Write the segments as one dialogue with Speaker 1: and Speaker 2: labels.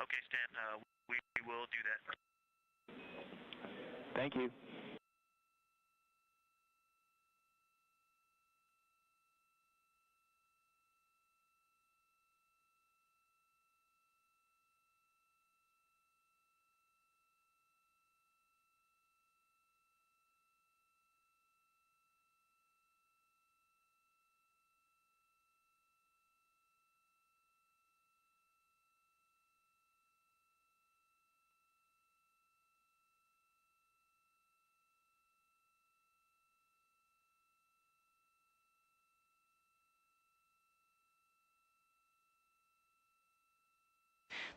Speaker 1: Okay, Stan, we will do that.
Speaker 2: Thank you.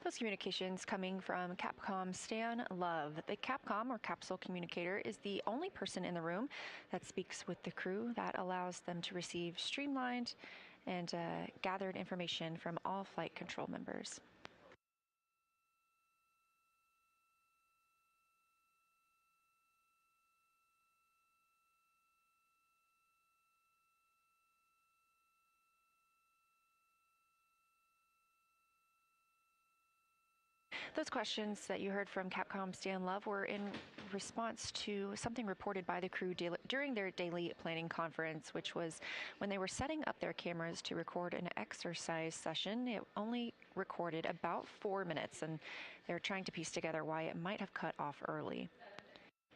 Speaker 3: Those communications coming from Capcom Stan Love. The Capcom, or capsule communicator, is the only person in the room that speaks with the crew. That allows them to receive streamlined and gathered information from all flight control members. Those questions that you heard from Capcom Stan Love were in response to something reported by the crew during their daily planning conference, which was when they were setting up their cameras to record an exercise session. It only recorded about 4 minutes, and they're trying to piece together why it might have cut off early.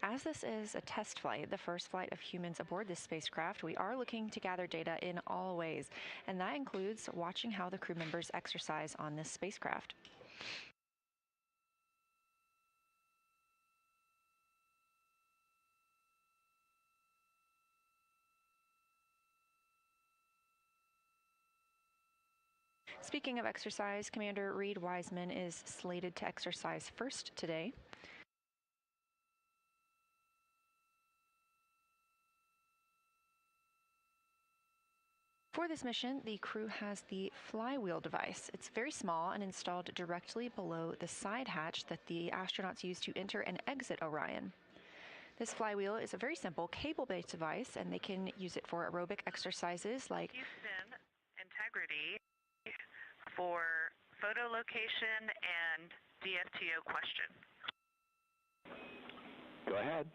Speaker 3: As this is a test flight, the first flight of humans aboard this spacecraft, we are looking to gather data in all ways, and that includes watching how the crew members exercise on this spacecraft. Speaking of exercise, Commander Reed Wiseman is slated to exercise first today. For this mission, the crew has the flywheel device. It's very small and installed directly below the side hatch that the astronauts use to enter and exit Orion. This flywheel is a very simple cable-based device, and they can use it for aerobic exercises like
Speaker 4: Houston integrity for photo location and DFTO question.
Speaker 2: Go ahead.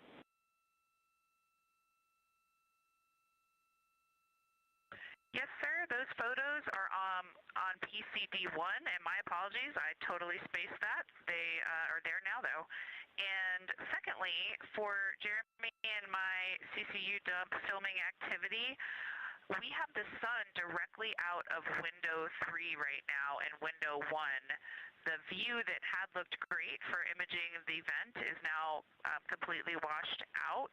Speaker 4: Yes, sir. Those photos are on PCD1, and my apologies, I totally spaced that. They are there now, though. And secondly, for Jeremy and my CCU dump filming activity, we have the sun directly out of window 3 right now and window 1. The view that had looked great for imaging the event is now completely washed out.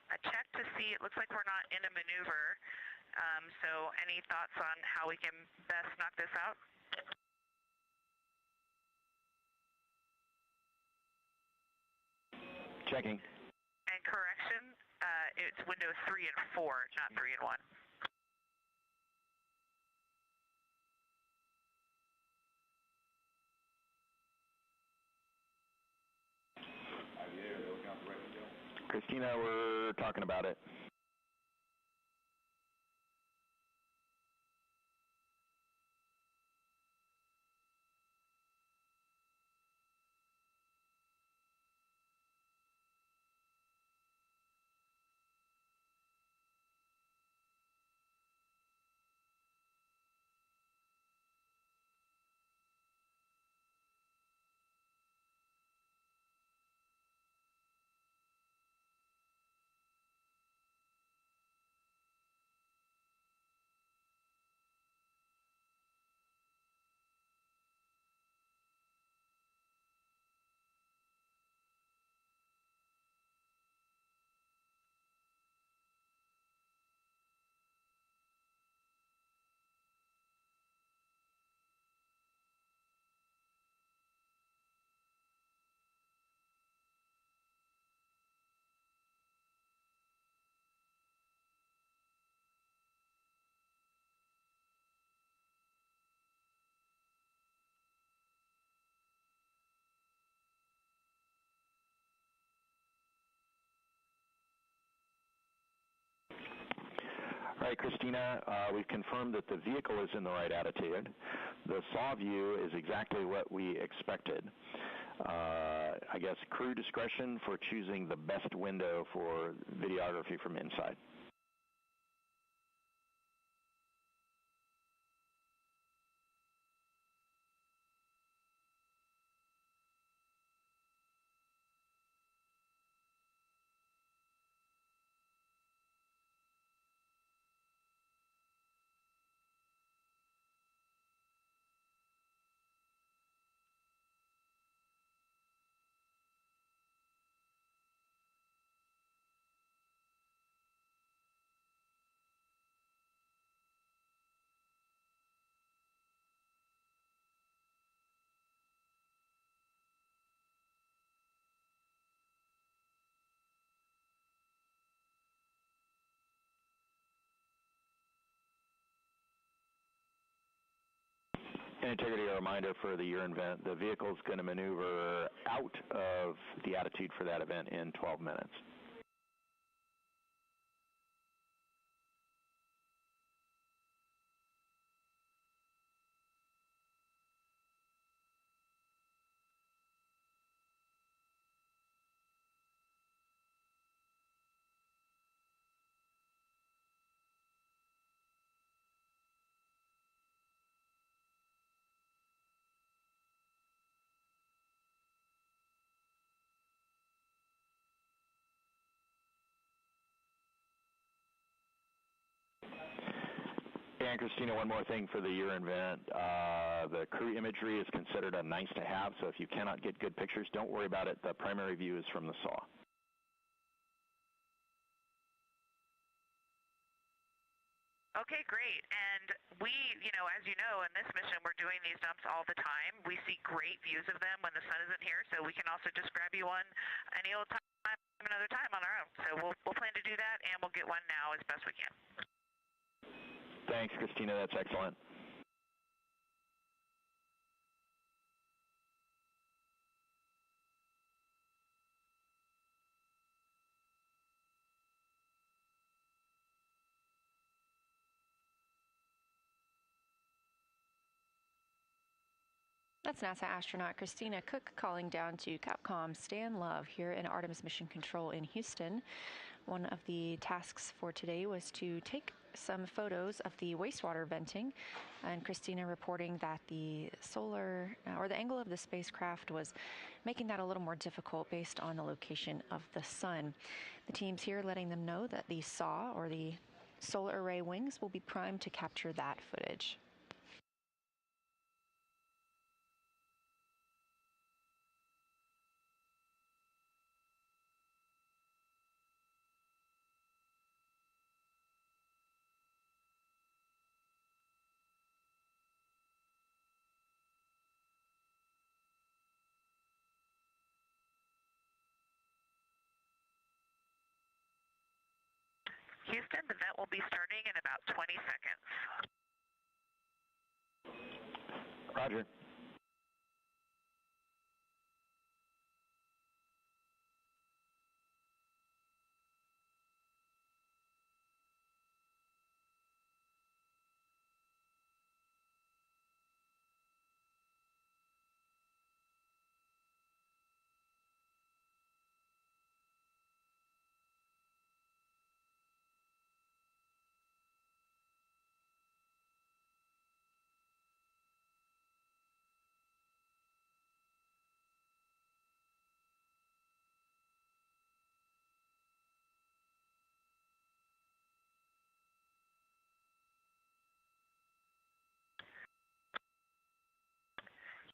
Speaker 4: I checked to see, it looks like we're not in a maneuver. So any thoughts on how we can best knock this out?
Speaker 2: Checking.
Speaker 4: And correction, it's windows 3 and 4, not 3 and 1.
Speaker 2: Christina, we're talking about it. All right, Christina, we've confirmed that the vehicle is in the right attitude. The saw view is exactly what we expected. I guess crew discretion for choosing the best window for videography from inside. And integrity, a reminder for the urine vent, the vehicle is going to maneuver out of the attitude for that event in 12 minutes. And Christina, one more thing for the urine vent. The crew imagery is considered a nice to have, so if you cannot get good pictures, don't worry about it. The primary view is from the saw.
Speaker 4: Okay, great. And we, as you know, in this mission, we're doing these dumps all the time. We see great views of them when the sun isn't here, so we can also just grab you one any old time, another time on our own. So we'll plan to do that, and we'll get one now as best we can.
Speaker 2: Thanks, Christina. That's excellent.
Speaker 3: That's NASA astronaut Christina Cook calling down to Capcom Stan Love here in Artemis Mission Control in Houston. One of the tasks for today was to take some photos of the wastewater venting, and Christina reporting that the solar or the angle of the spacecraft was making that a little more difficult based on the location of the sun. The team's here letting them know that the SAW or the solar array wings will be primed to capture that footage.
Speaker 4: Houston, the vent will be starting in about 20 seconds.
Speaker 2: Roger.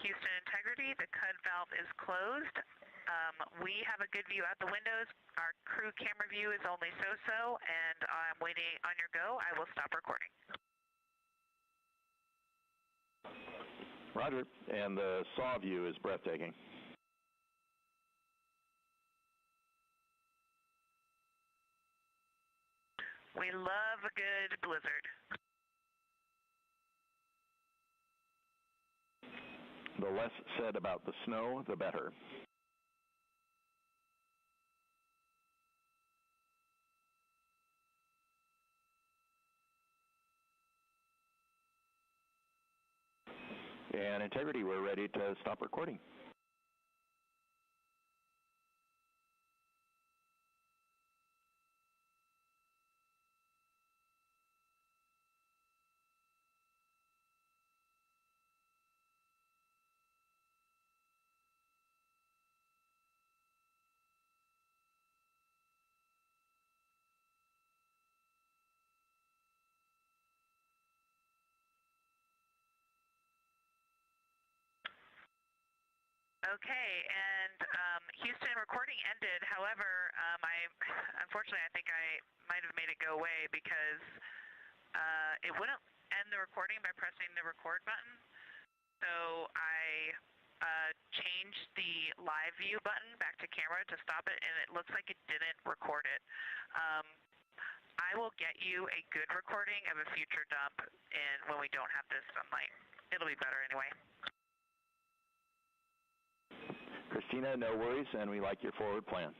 Speaker 4: Houston Integrity, the CUD valve is closed. We have a good view out the windows. Our crew camera view is only so-so, and I'm waiting on your go. I will stop recording.
Speaker 2: Roger. And the SAW view is breathtaking.
Speaker 4: We love a good blizzard.
Speaker 2: The less said about the snow, the better. And Integrity, we're ready to stop recording.
Speaker 4: Okay, and Houston, recording ended. However, unfortunately, I think I might have made it go away because it wouldn't end the recording by pressing the record button. So I changed the live view button back to camera to stop it, and it looks like it didn't record it. I will get you a good recording of a future dump when we don't have this sunlight. It'll be better anyway.
Speaker 2: Christina, no worries, and we like your forward plan.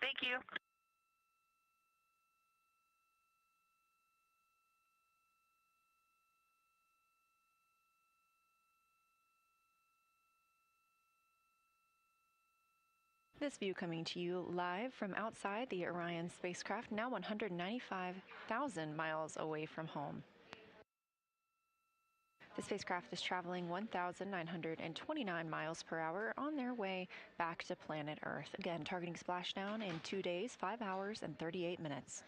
Speaker 4: Thank you.
Speaker 3: This view coming to you live from outside the Orion spacecraft, now 195,000 miles away from home. The spacecraft is traveling 1,929 miles per hour on their way back to planet Earth. Again, targeting splashdown in 2 days, 5 hours, and 38 minutes.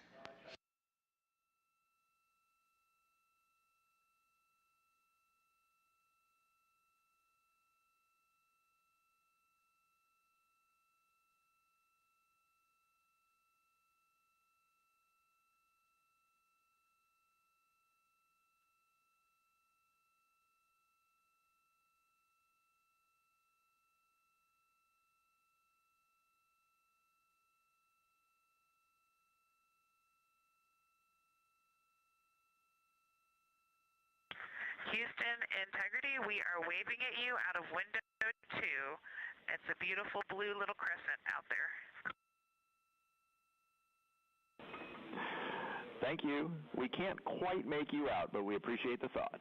Speaker 4: Houston, Integrity, we are waving at you out of window 2. It's a beautiful blue little crescent out there.
Speaker 2: Thank you. We can't quite make you out, but we appreciate the thought.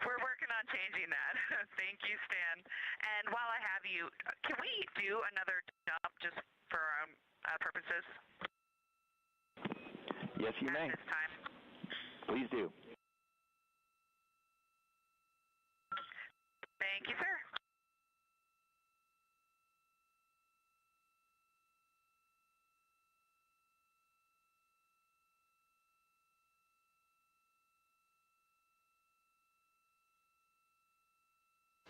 Speaker 4: We're working on changing that. Thank you, Stan. And while I have you, can we do another dump just for our own purposes?
Speaker 2: Yes, you may.
Speaker 4: At this time.
Speaker 2: Please do.
Speaker 4: Thank you, sir.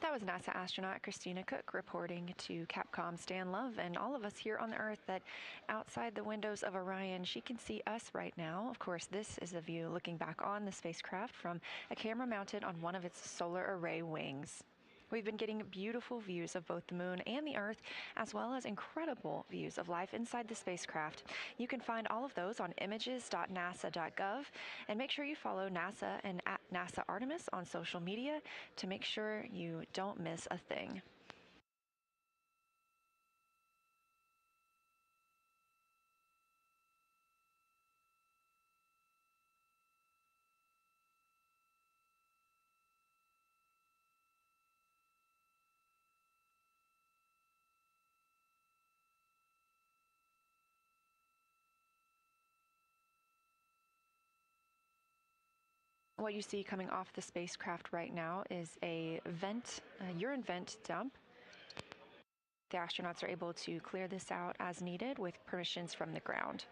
Speaker 3: That was NASA astronaut Christina Cook reporting to Capcom Stan Love and all of us here on the Earth that outside the windows of Orion, she can see us right now. Of course, this is a view looking back on the spacecraft from a camera mounted on one of its solar array wings. We've been getting beautiful views of both the moon and the Earth, as well as incredible views of life inside the spacecraft. You can find all of those on images.nasa.gov, and make sure you follow NASA and at NASA Artemis on social media to make sure you don't miss a thing. What you see coming off the spacecraft right now is a urine vent dump. The astronauts are able to clear this out as needed with permissions from the ground.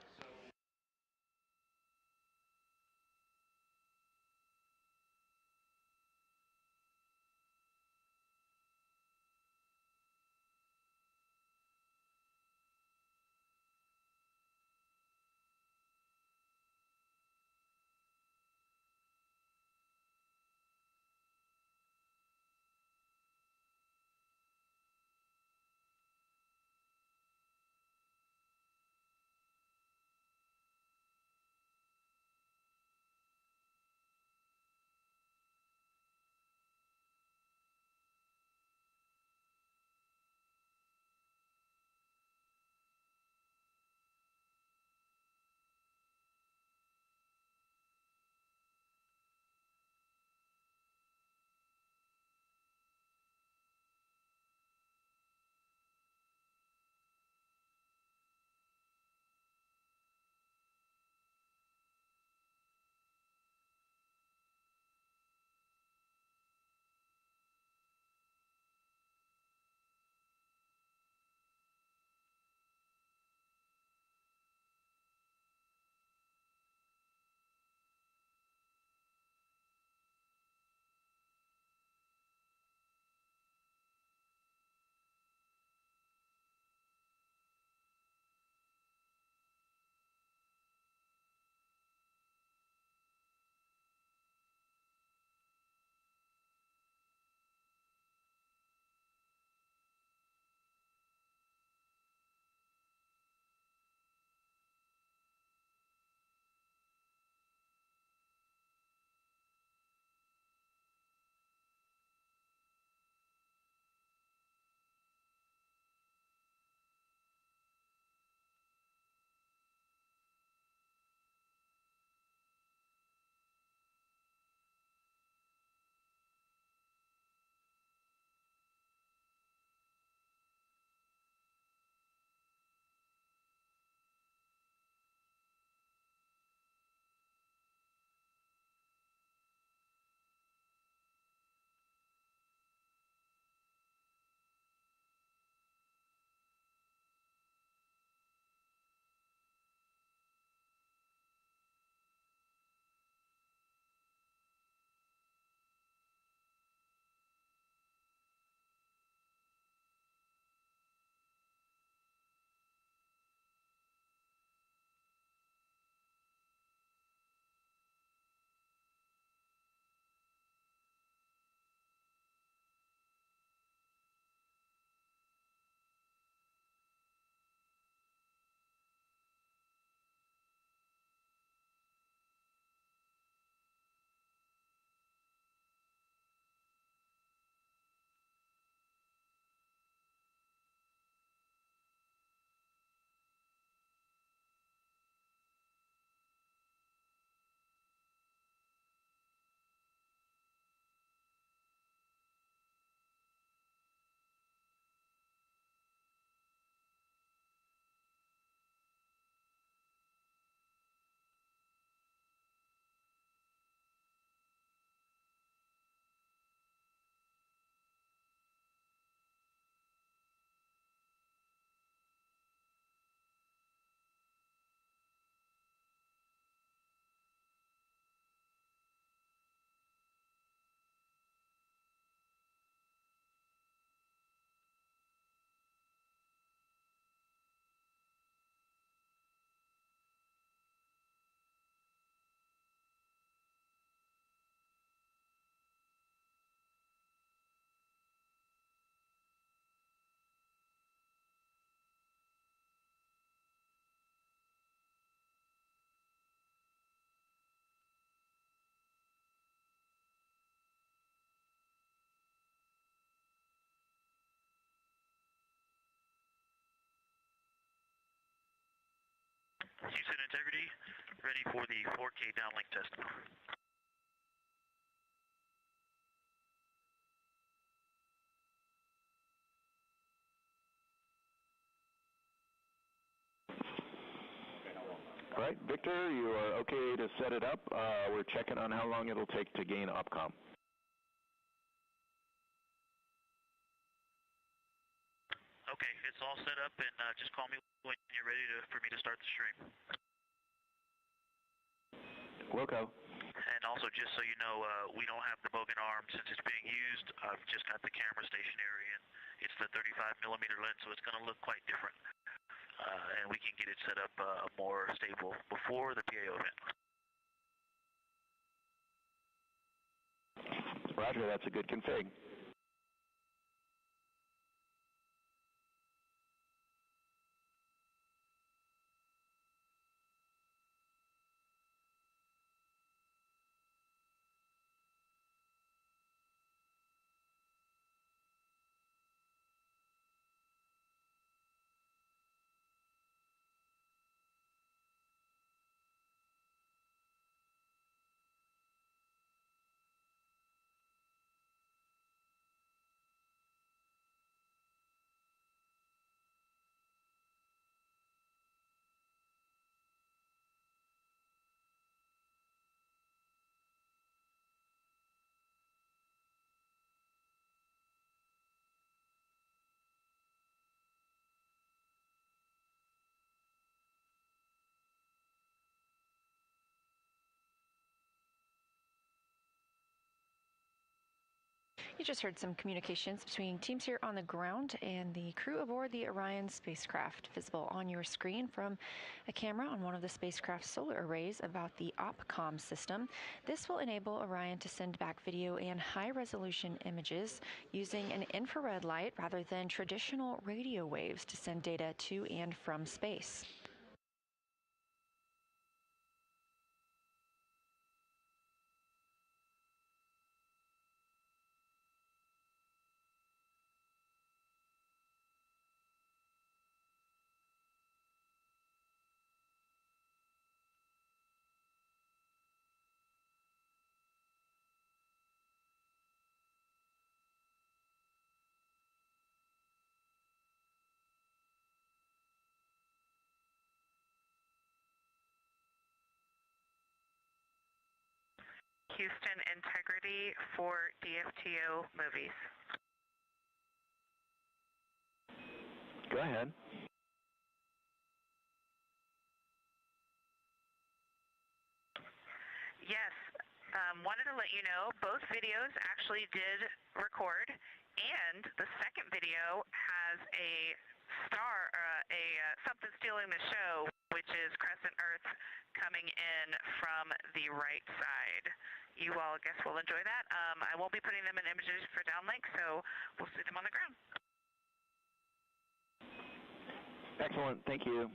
Speaker 1: integrity, ready for the 4K downlink test.
Speaker 2: All right, Victor, you are okay to set it up. We're checking on how long it'll take to gain Opcom.
Speaker 1: Okay, it's all set up, and just call me when you're ready for me to start the stream.
Speaker 2: Wilco.
Speaker 1: And also, just so you know, we don't have the Bogan arm since it's being used. I've just got the camera stationary, and it's the 35mm lens, so it's going to look quite different. And we can get it set up more stable before the PAO event.
Speaker 2: Roger, that's a good config.
Speaker 3: You just heard some communications between teams here on the ground and the crew aboard the Orion spacecraft, visible on your screen from a camera on one of the spacecraft's solar arrays about the Opcom system. This will enable Orion to send back video and high-resolution images using an infrared light rather than traditional radio waves to send data to and from space.
Speaker 4: Houston integrity for DFTO movies.
Speaker 2: Go ahead.
Speaker 4: Yes, wanted to let you know both videos actually did record, and the second video has a star, something stealing the show, which is Crescent Earth coming in from the right side. You all, I guess, will enjoy that. I won't be putting them in images for downlink, so we'll see them on the ground.
Speaker 2: Excellent. Thank you.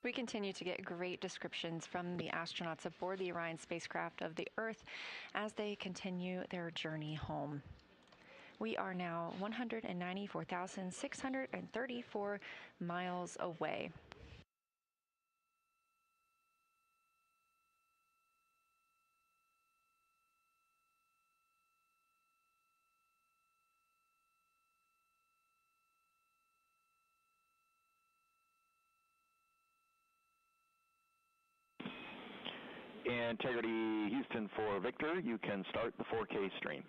Speaker 3: We continue to get great descriptions from the astronauts aboard the Orion spacecraft of the Earth as they continue their journey home. We are now 194,634 miles away.
Speaker 2: Integrity Houston for Victor, you can start the 4K stream.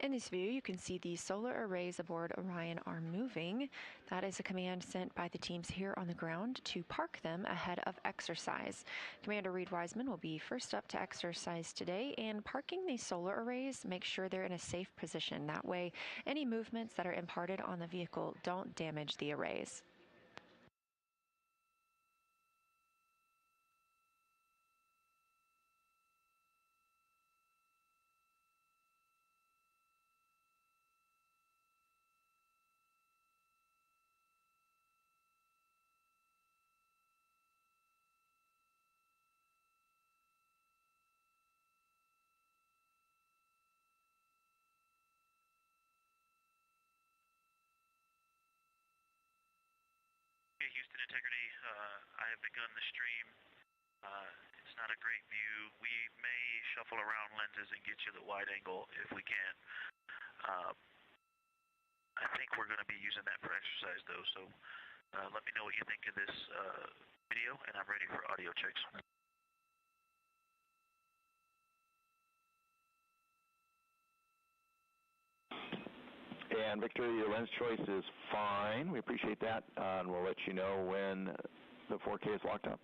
Speaker 3: In this view, you can see the solar arrays aboard Orion are moving. That is a command sent by the teams here on the ground to park them ahead of exercise. Commander Reed Wiseman will be first up to exercise today, and parking these solar arrays makes sure they're in a safe position. That way, any movements that are imparted on the vehicle don't damage the arrays.
Speaker 1: Houston Integrity, I have begun the stream. It's not a great view. We may shuffle around lenses and get you the wide angle if we can. I think we're going to be using that for exercise though, so let me know what you think of this video, and I'm ready for audio checks.
Speaker 2: And Victor, your lens choice is fine. We appreciate that, and we'll let you know when the 4K is locked up.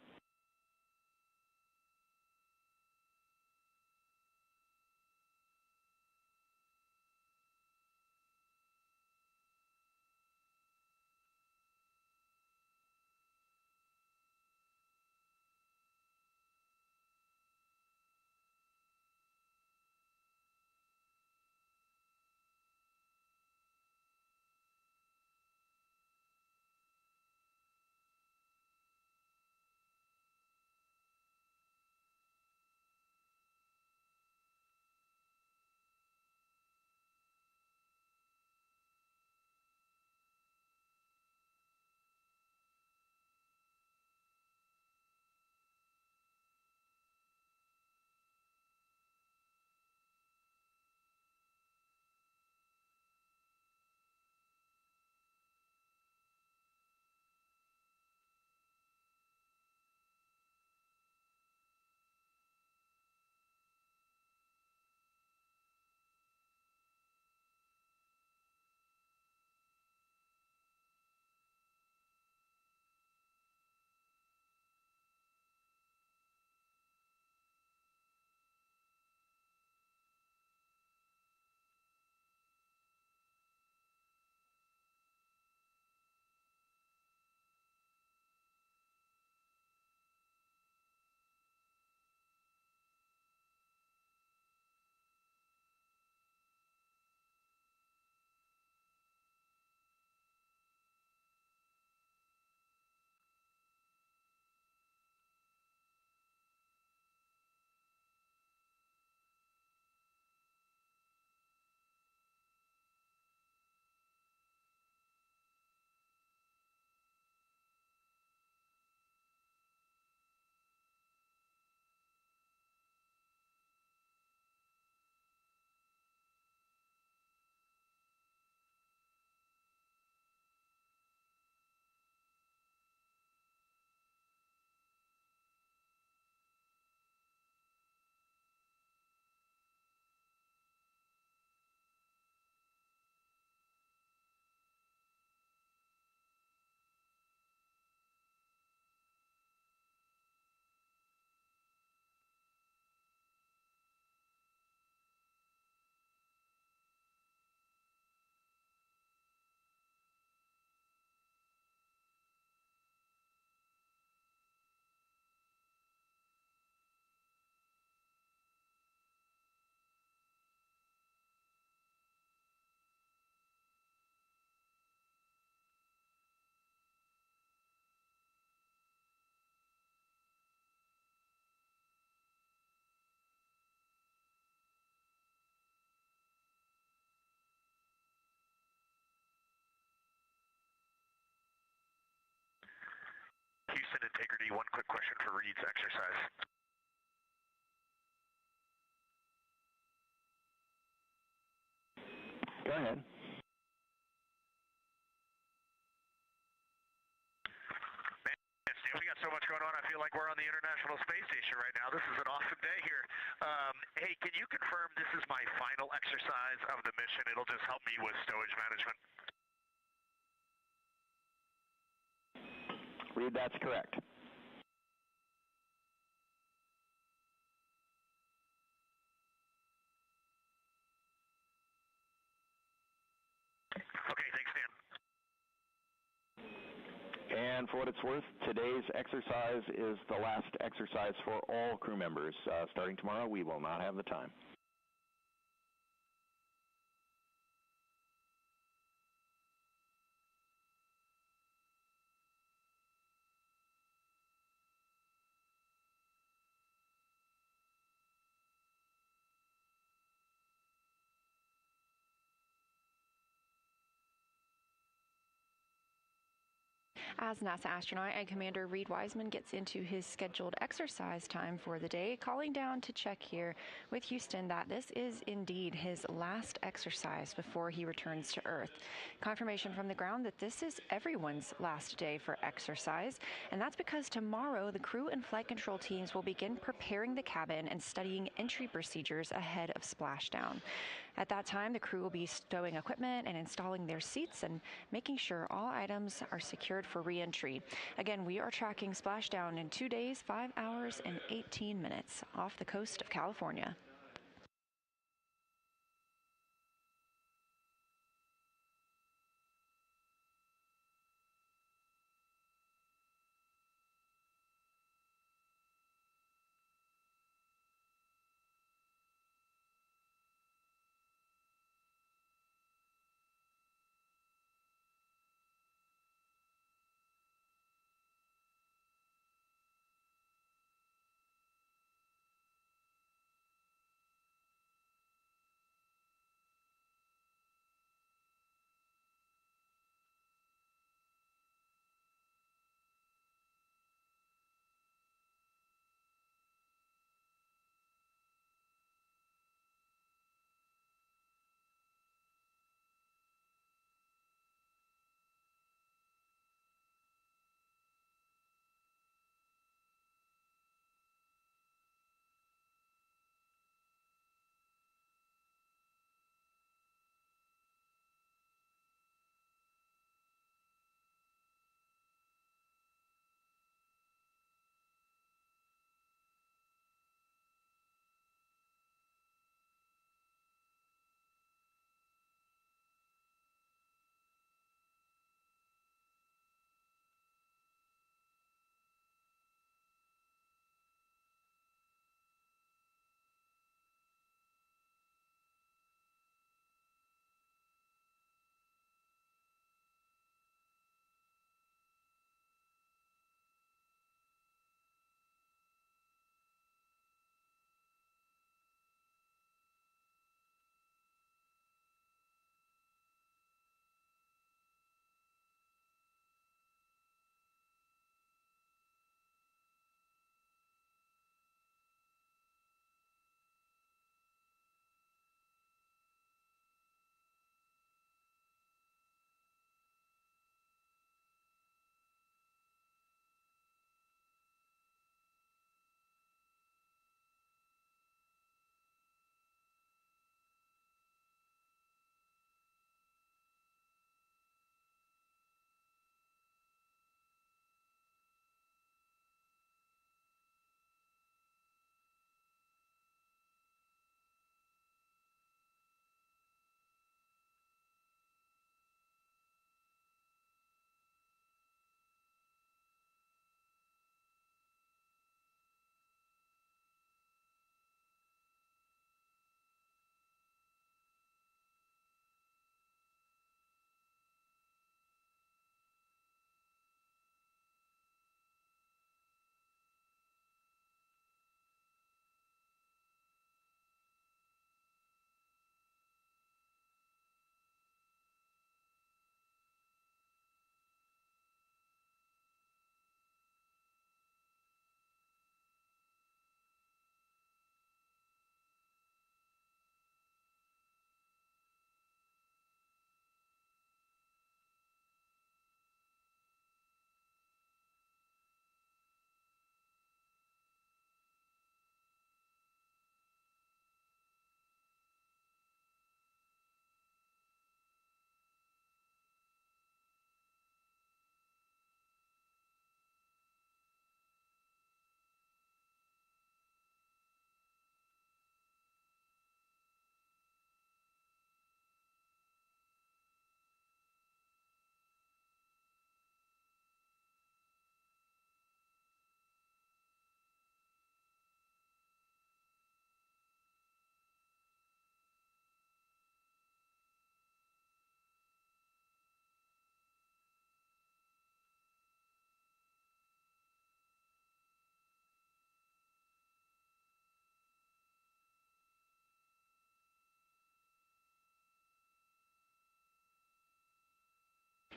Speaker 1: Houston Integrity, one quick question for Reed's exercise.
Speaker 2: Go ahead.
Speaker 1: Man, Stan, we got
Speaker 5: so much going on. I feel like we're on the International Space Station right now. This is an awesome day here. Hey, can you confirm this is my final exercise of the mission? It'll just help me with stowage management.
Speaker 2: Reed, that's correct.
Speaker 5: Okay, thanks, Dan.
Speaker 2: And for what it's worth, today's exercise is the last exercise for all crew members. Starting tomorrow, we will not have the time.
Speaker 3: As NASA astronaut and Commander Reed Wiseman gets into his scheduled exercise time for the day, calling down to check here with Houston that this is indeed his last exercise before he returns to Earth. Confirmation from the ground that this is everyone's last day for exercise, and that's because tomorrow the crew and flight control teams will begin preparing the cabin and studying entry procedures ahead of splashdown. At that time, the crew will be stowing equipment and installing their seats and making sure all items are secured for re-entry. Again, we are tracking splashdown in 2 days, 5 hours, and 18 minutes off the coast of California.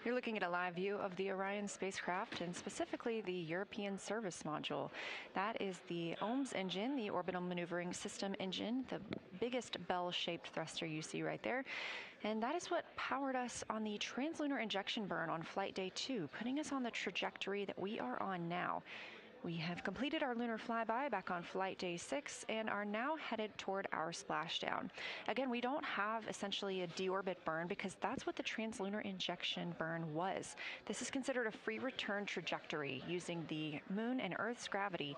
Speaker 3: You're looking at a live view of the Orion spacecraft, and specifically the European Service Module. That is the OMS engine, the Orbital Maneuvering System engine, the biggest bell-shaped thruster you see right there. And that is what powered us on the translunar injection burn on Flight Day 2, putting us on the trajectory that we are on now. We have completed our lunar flyby back on Flight Day 6 and are now headed toward our splashdown. Again, we don't have essentially a deorbit burn because that's what the translunar injection burn was. This is considered a free return trajectory using the Moon and Earth's gravity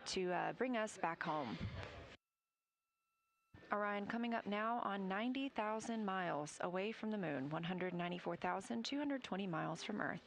Speaker 3: to bring us back home. Orion coming up now on 90,000 miles away from the Moon, 194,220 miles from Earth.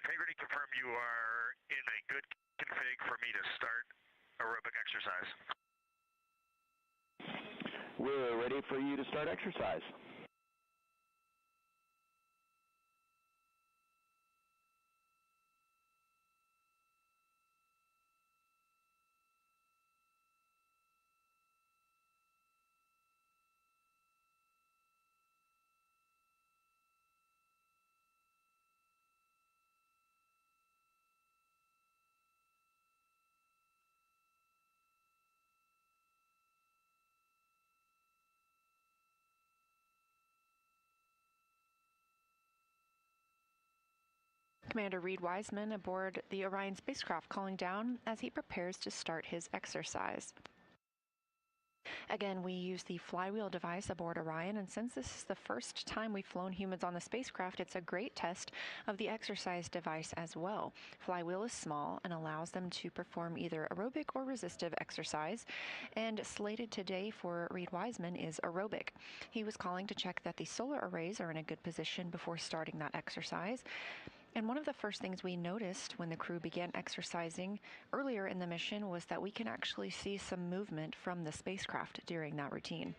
Speaker 5: integrity confirm you are in a good config for me to start aerobic exercise?
Speaker 2: We're ready for you to start exercise.
Speaker 3: Commander Reed Wiseman aboard the Orion spacecraft calling down as he prepares to start his exercise. Again, we use the flywheel device aboard Orion, and since this is the first time we've flown humans on the spacecraft, it's a great test of the exercise device as well. Flywheel is small and allows them to perform either aerobic or resistive exercise, and slated today for Reed Wiseman is aerobic. He was calling to check that the solar arrays are in a good position before starting that exercise. And one of the first things we noticed when the crew began exercising earlier in the mission was that we can actually see some movement from the spacecraft during that routine.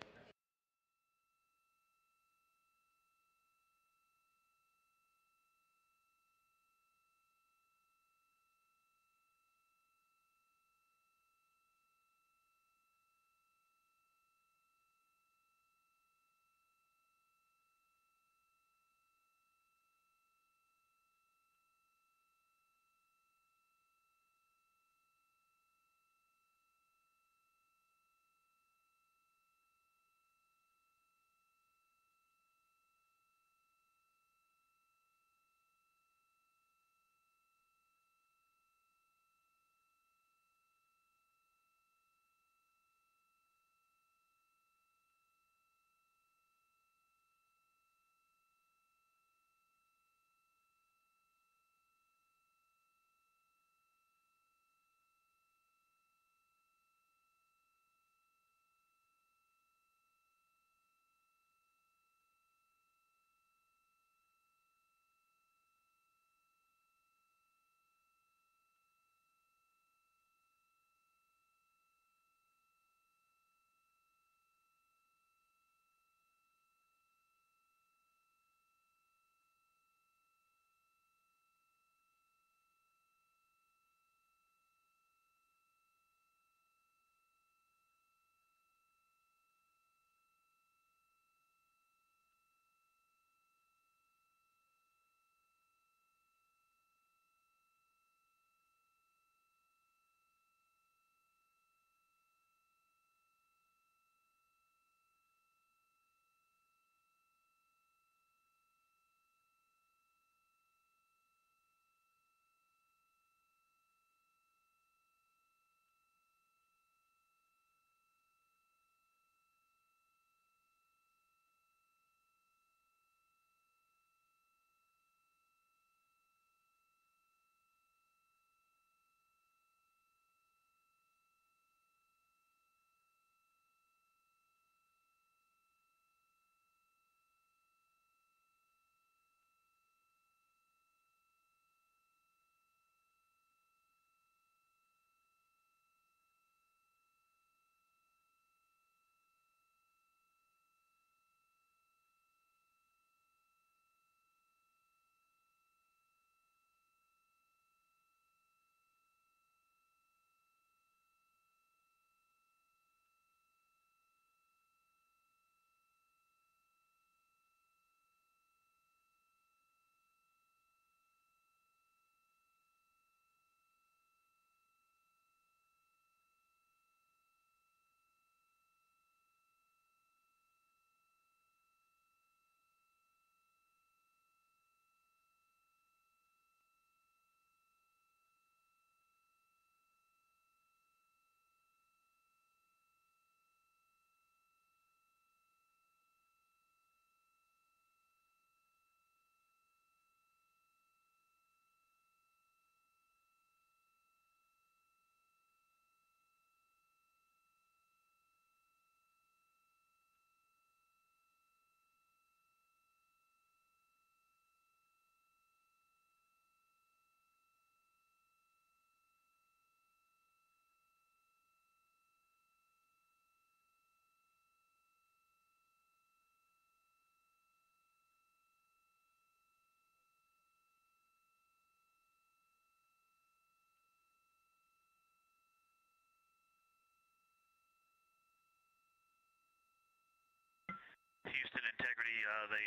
Speaker 1: the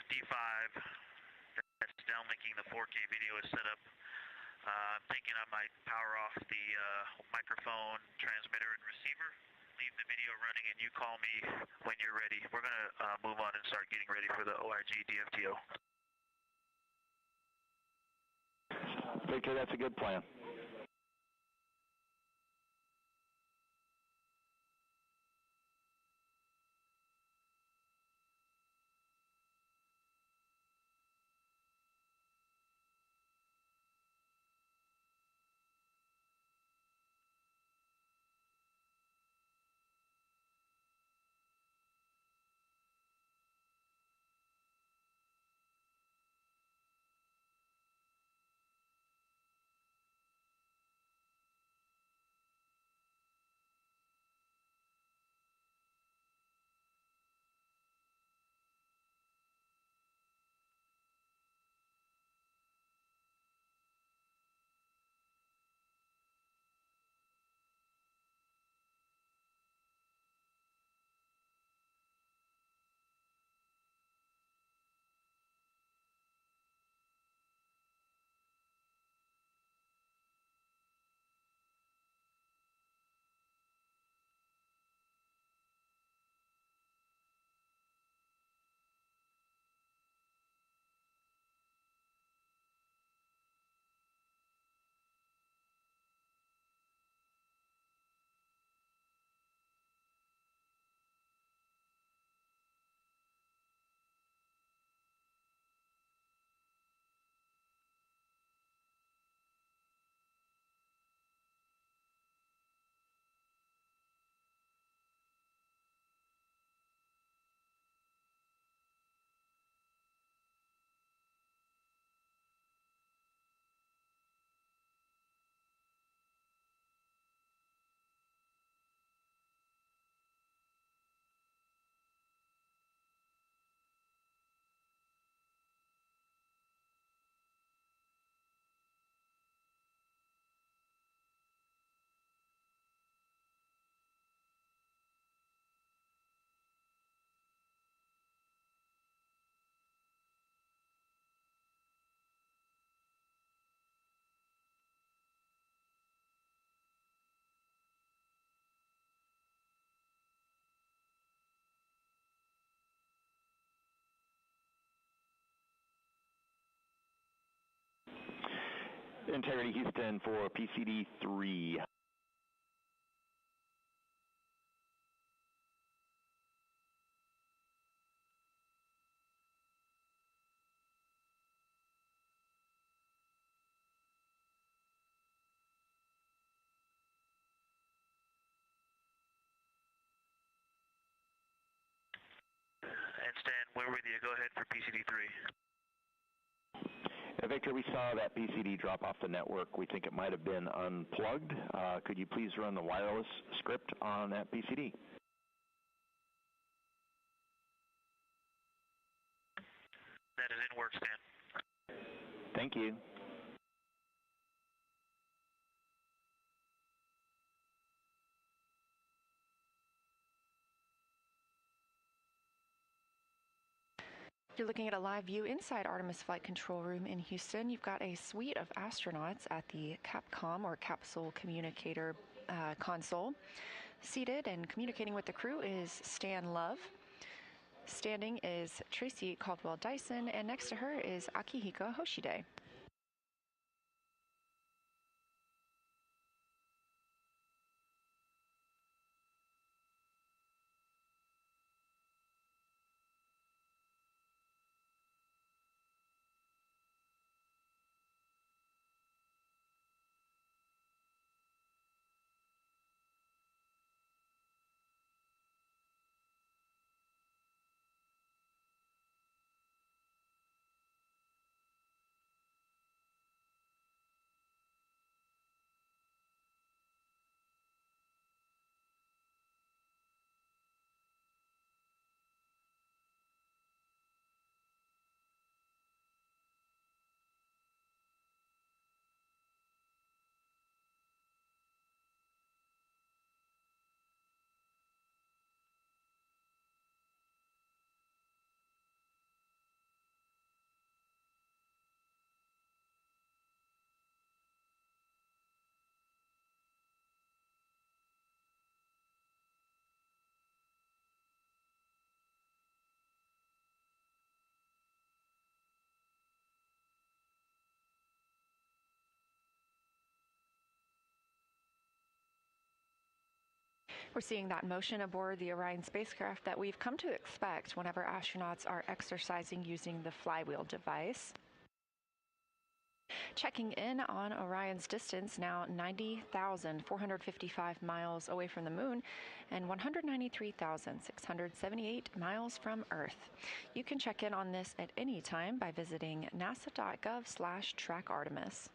Speaker 1: D5 that's downlinking the 4K video is set up. I'm thinking I might power off the microphone, transmitter, and receiver, leave the video running, and you call me when you're ready. We're going to move on and start getting ready for the OIG DFTO.
Speaker 2: Victor, that's a good plan. Integrity Houston for PCD3.
Speaker 1: And Stan, we're with you. Go ahead for PCD3.
Speaker 2: Victor, we saw that PCD drop off the network. We think it might have been unplugged. Could you please run the wireless script on that PCD?
Speaker 1: That is in work, Stan.
Speaker 2: Thank you.
Speaker 3: You're looking at a live view inside Artemis Flight Control Room in Houston. You've got a suite of astronauts at the Capcom or Capsule Communicator console. Seated and communicating with the crew is Stan Love. Standing is Tracy Caldwell Dyson, and next to her is Akihiko Hoshide. We're seeing that motion aboard the Orion spacecraft that we've come to expect whenever astronauts are exercising using the flywheel device. Checking in on Orion's distance, now 90,455 miles away from the moon and 193,678 miles from Earth. You can check in on this at any time by visiting nasa.gov/track Artemis.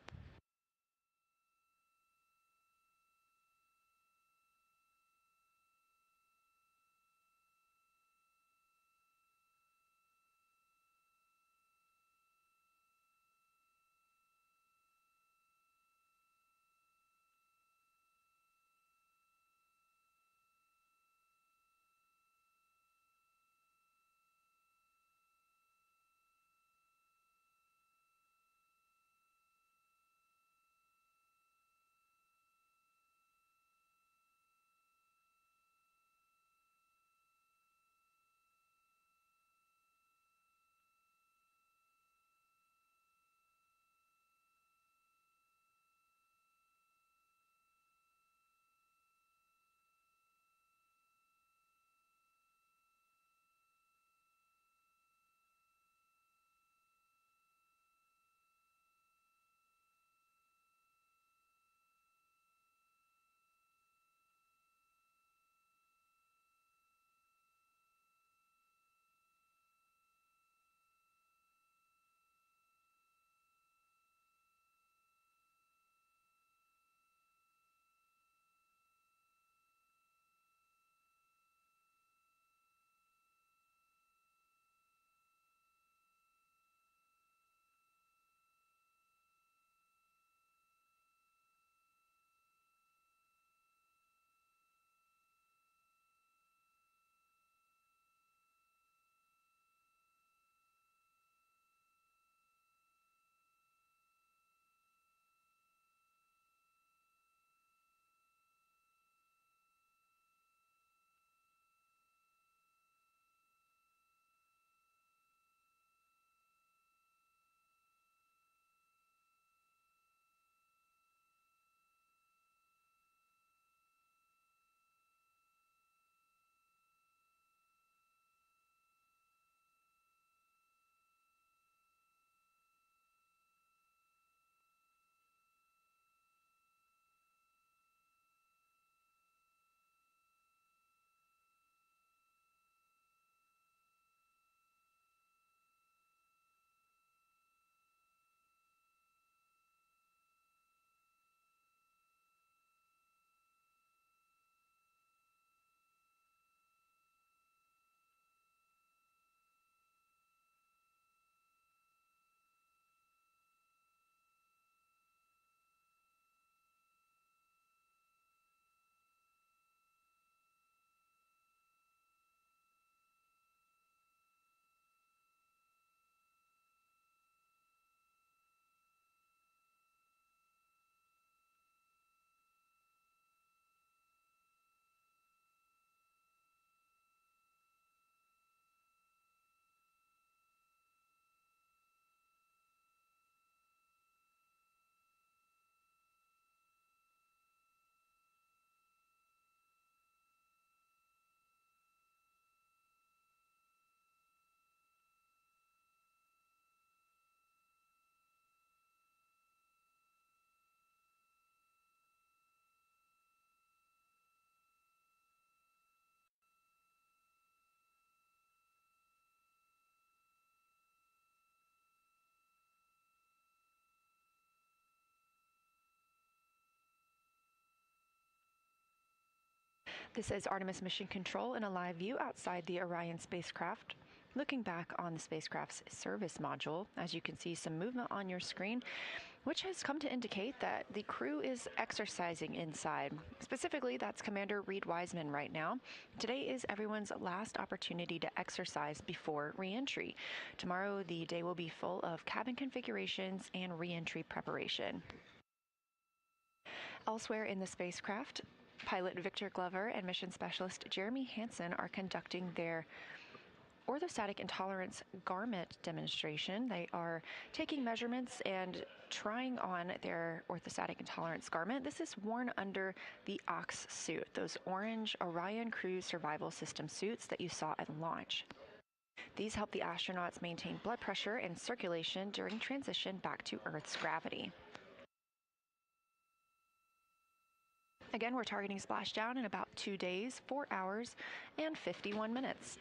Speaker 3: This is Artemis Mission Control in a live view outside the Orion spacecraft. Looking back on the spacecraft's service module, as you can see some movement on your screen, which has come to indicate that the crew is exercising inside. Specifically, that's Commander Reed Wiseman right now. Today is everyone's last opportunity to exercise before re-entry. Tomorrow, the day will be full of cabin configurations and re-entry preparation. Elsewhere in the spacecraft, pilot Victor Glover and mission specialist Jeremy Hansen are conducting their orthostatic intolerance garment demonstration. They are taking measurements and trying on their orthostatic intolerance garment. This is worn under the OX suit, those orange Orion Crew Survival System suits that you saw at launch. These help the astronauts maintain blood pressure and circulation during transition back to Earth's gravity. Again, we're targeting splashdown in about 2 days, 4 hours, and 51 minutes.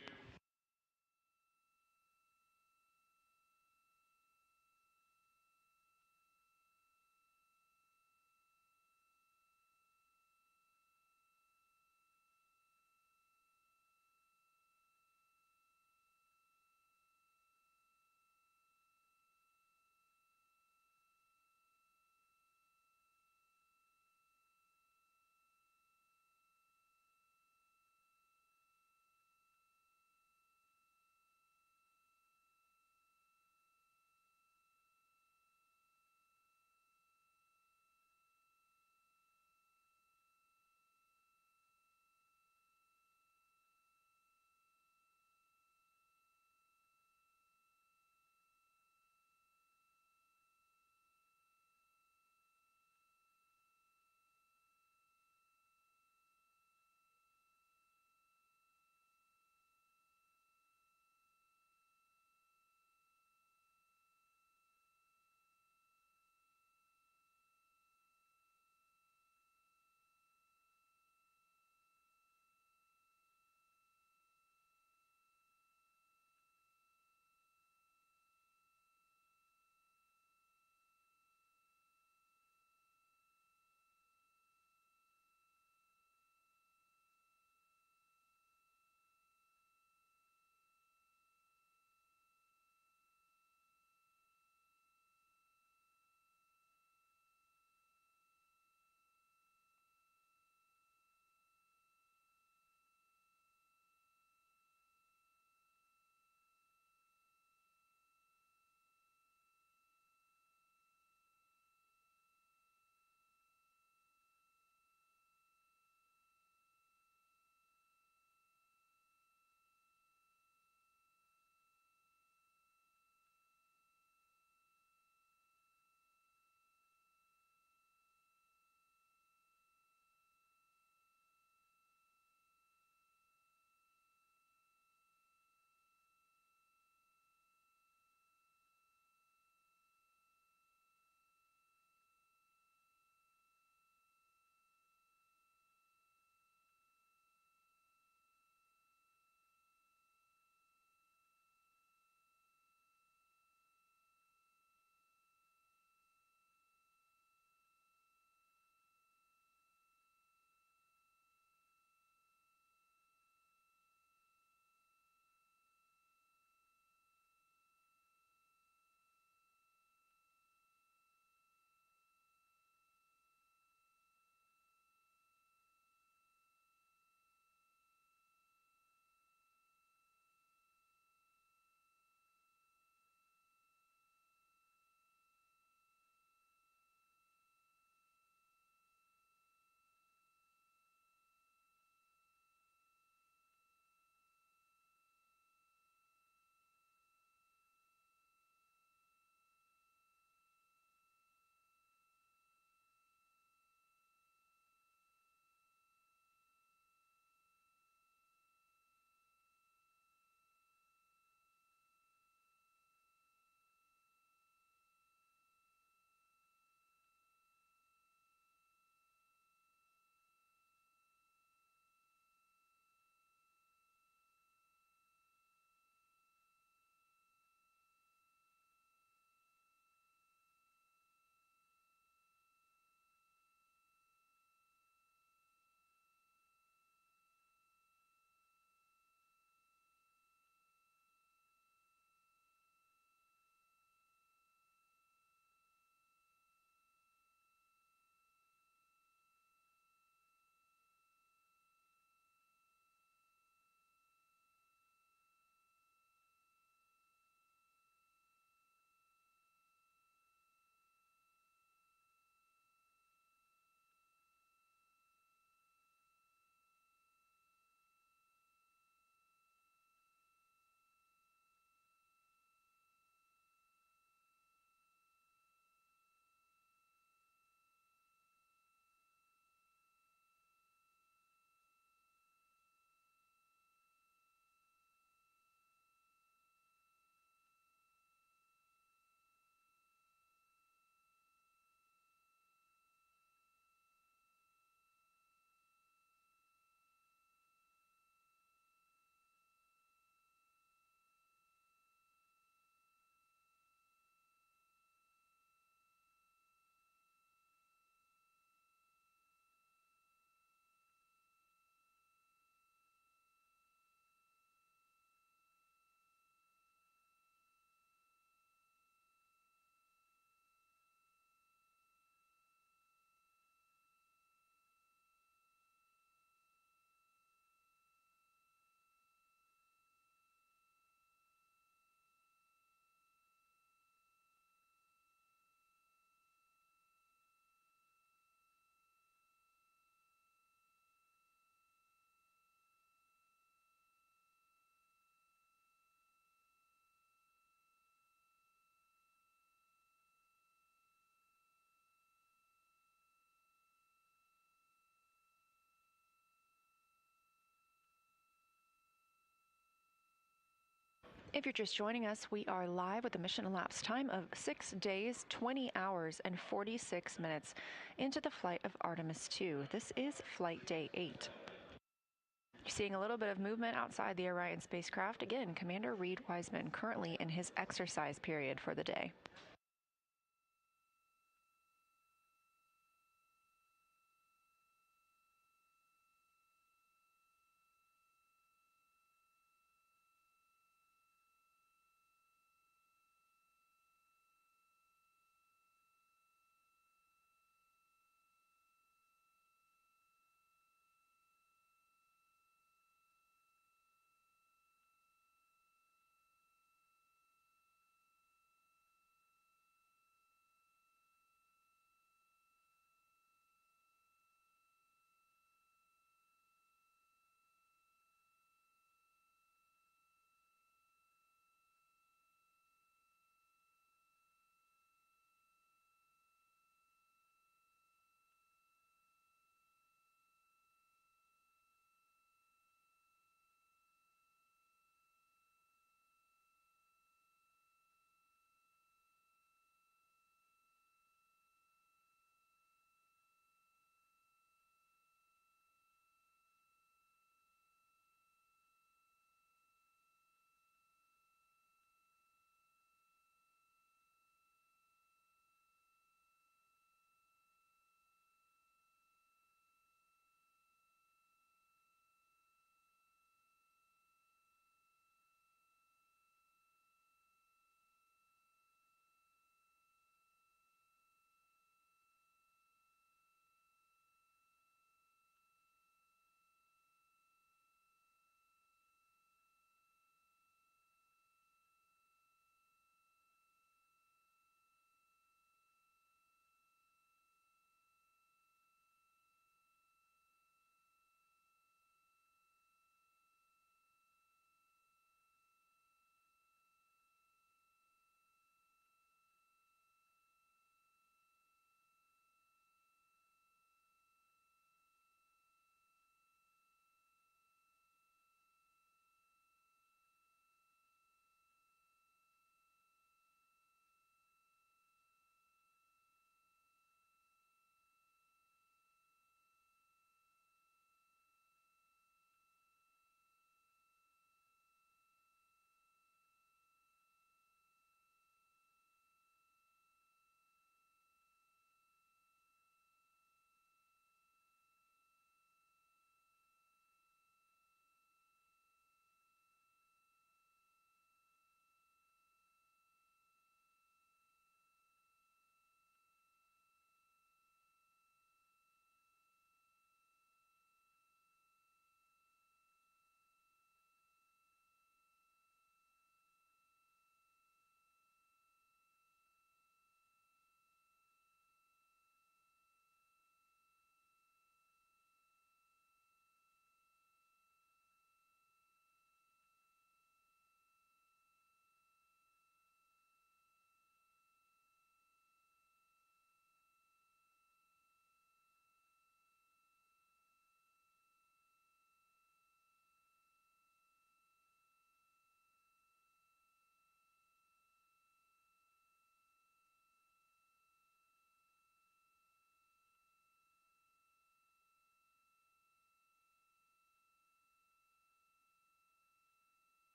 Speaker 3: If you're just joining us, we are live with a mission elapsed time of 6 days, 20 hours, and 46 minutes into the flight of Artemis 2. This is flight day 8. You're seeing a little bit of movement outside the Orion spacecraft. Again, Commander Reed Wiseman currently in his exercise period for the day.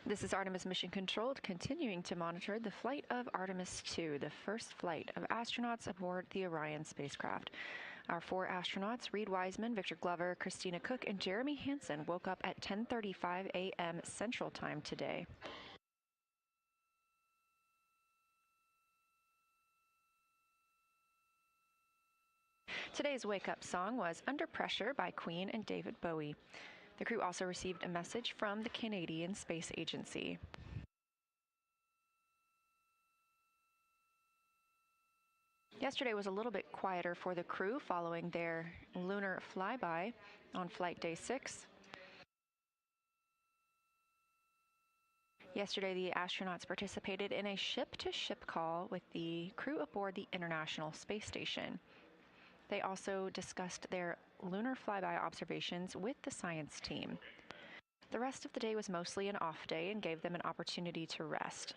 Speaker 3: This is Artemis Mission Control, continuing to monitor the flight of Artemis 2, the first flight of astronauts aboard the Orion spacecraft. Our 4 astronauts, Reed Wiseman, Victor Glover, Christina Cook, and Jeremy Hansen, woke up at 10:35 a.m. Central Time today. Today's wake-up song was Under Pressure by Queen and David Bowie. The crew also received a message from the Canadian Space Agency. Yesterday was a little bit quieter for the crew following their lunar flyby on flight day 6. Yesterday, the astronauts participated in a ship-to-ship call with the crew aboard the International Space Station. They also discussed their lunar flyby observations with the science team. The rest of the day was mostly an off day and gave them an opportunity to rest.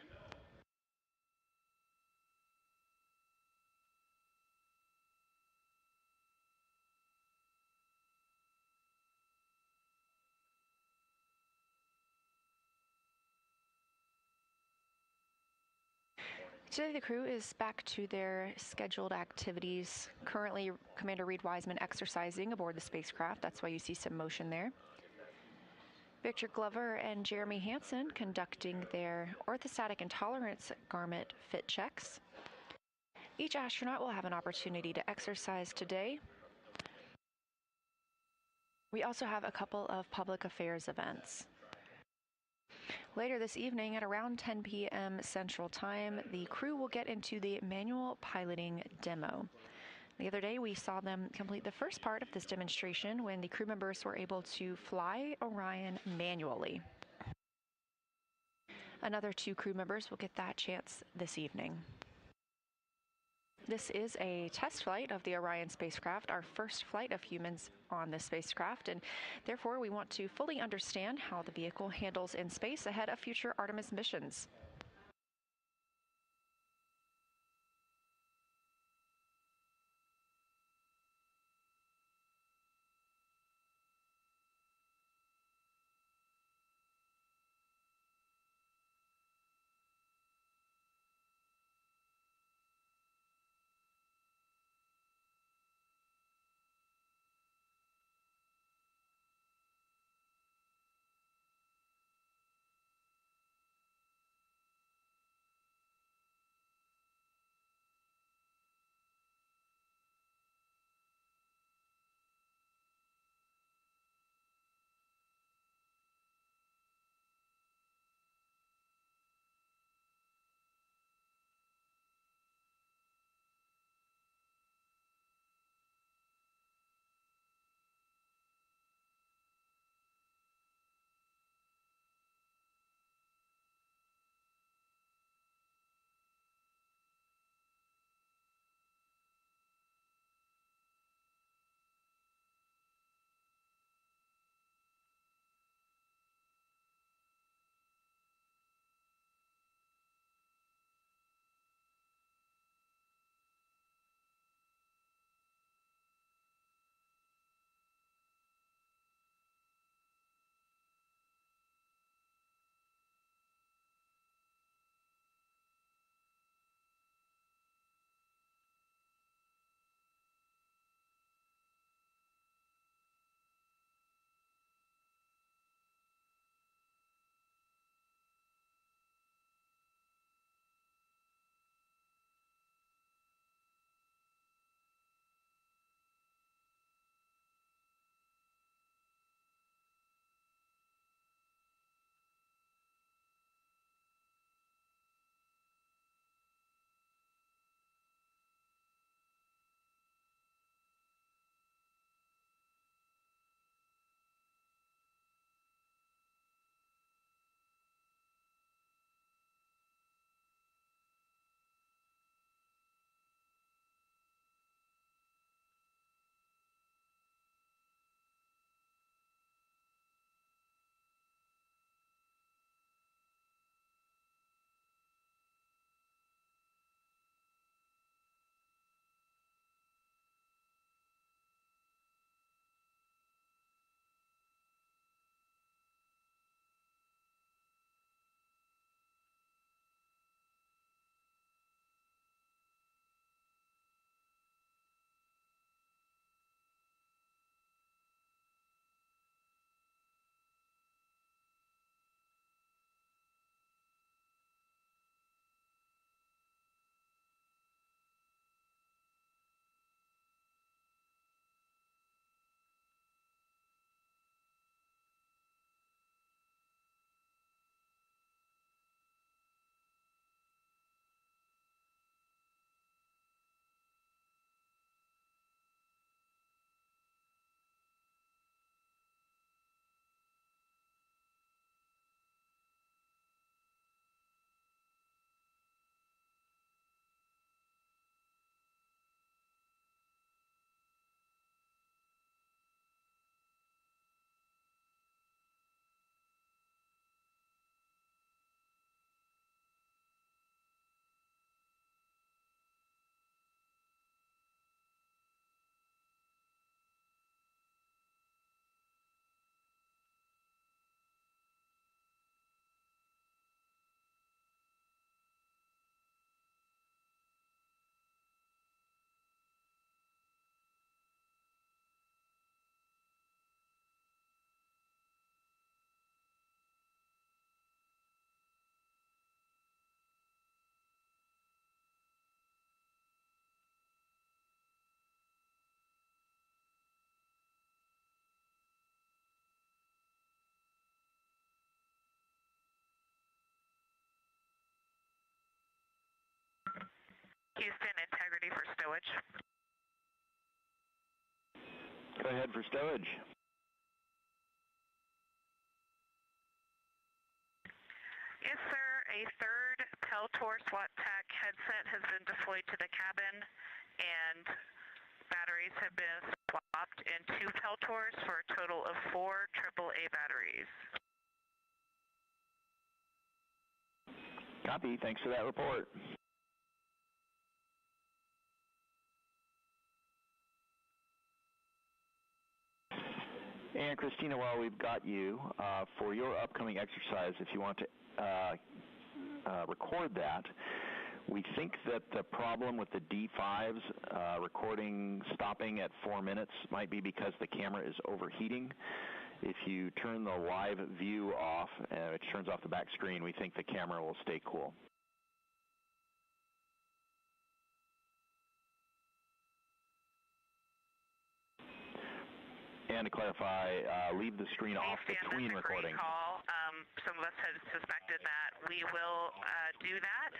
Speaker 3: Today, the crew is back to their scheduled activities. Currently, Commander Reed Wiseman exercising aboard the spacecraft. That's why you see some motion there. Victor Glover and Jeremy Hansen conducting their orthostatic intolerance garment fit checks. Each astronaut will have an opportunity to exercise today. We also have a couple of public affairs events. Later this evening at around 10 p.m. Central Time, the crew will get into the manual piloting demo. The other day, we saw them complete the first part of this demonstration when the crew members were able to fly Orion manually. Another 2 crew members will get that chance this evening. This is a test flight of the Orion spacecraft, our first flight of humans on this spacecraft, and therefore we want to fully understand how the vehicle handles in space ahead of future Artemis missions.
Speaker 4: Houston, integrity for stowage.
Speaker 2: Go ahead for stowage.
Speaker 4: Yes, sir. A third Peltor SWAT TAC headset has been deployed to the cabin, and batteries have been swapped in 2 Peltors for a total of 4 AAA batteries.
Speaker 2: Copy. Thanks for that report. And Christina, while we've got you, for your upcoming exercise, if you want to record that, we think that the problem with the D5's recording stopping at 4 minutes might be because the camera is overheating. If you turn the live view off, which turns off the back screen, we think the camera will stay cool. And to clarify, leave the screen off between recording.
Speaker 4: That's a great call. Some of us had suspected that. We will do that.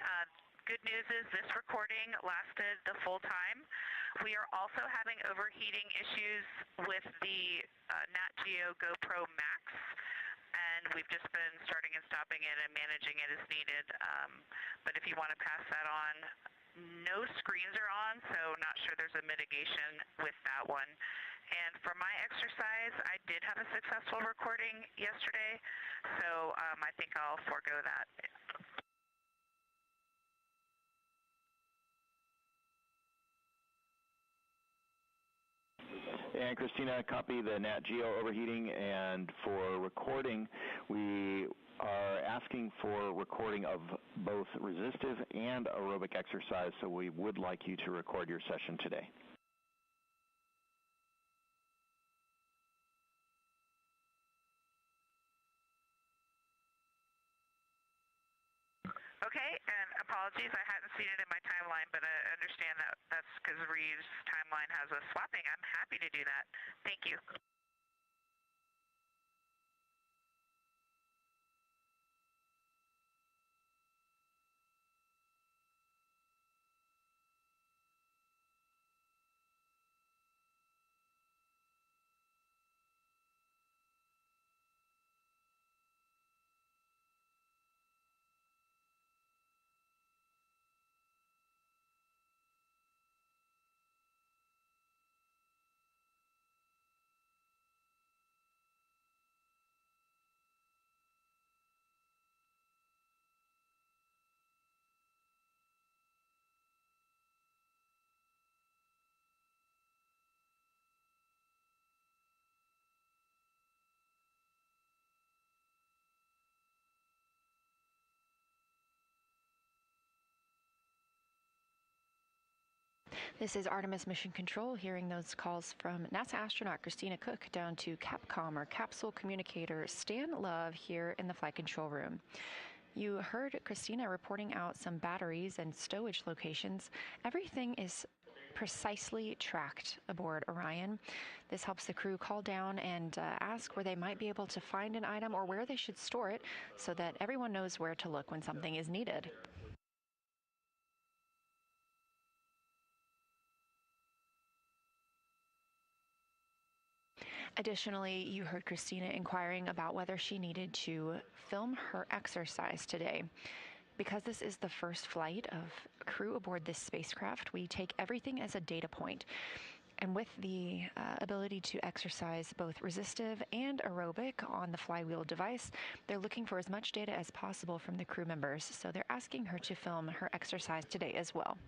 Speaker 4: Good news is this recording lasted the full time. We are also having overheating issues with the Nat Geo GoPro Max, and we've just been starting and stopping it and managing it as needed. But if you want to pass that on, no screens are on, so not sure there's a mitigation with that one. And for my exercise, I did have a successful recording yesterday, so I think I'll forego that.
Speaker 2: And Christina, copy the Nat Geo overheating, and for recording, we are asking for recording of both resistive and aerobic exercise, so we would like you to record your session today.
Speaker 4: Okay, and apologies, I hadn't seen it in my timeline, but I understand that that's because Reeves' timeline has us swapping. I'm happy to do that. Thank you.
Speaker 3: This is Artemis Mission Control, hearing those calls from NASA astronaut Christina Cook down to Capcom, or Capsule Communicator Stan Love, here in the flight control room. You heard Christina reporting out some batteries and stowage locations. Everything is precisely tracked aboard Orion. This helps the crew call down and ask where they might be able to find an item or where they should store it, so that everyone knows where to look when something is needed. Additionally, you heard Christina inquiring about whether she needed to film her exercise today. Because this is the first flight of crew aboard this spacecraft, we take everything as a data point. And with the ability to exercise both resistive and aerobic on the flywheel device, they're looking for as much data as possible from the crew members, so they're asking her to film her exercise today as well.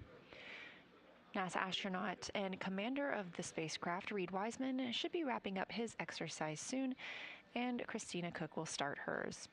Speaker 3: NASA astronaut and commander of the spacecraft, Reed Wiseman, should be wrapping up his exercise soon, and Christina Cook will start hers.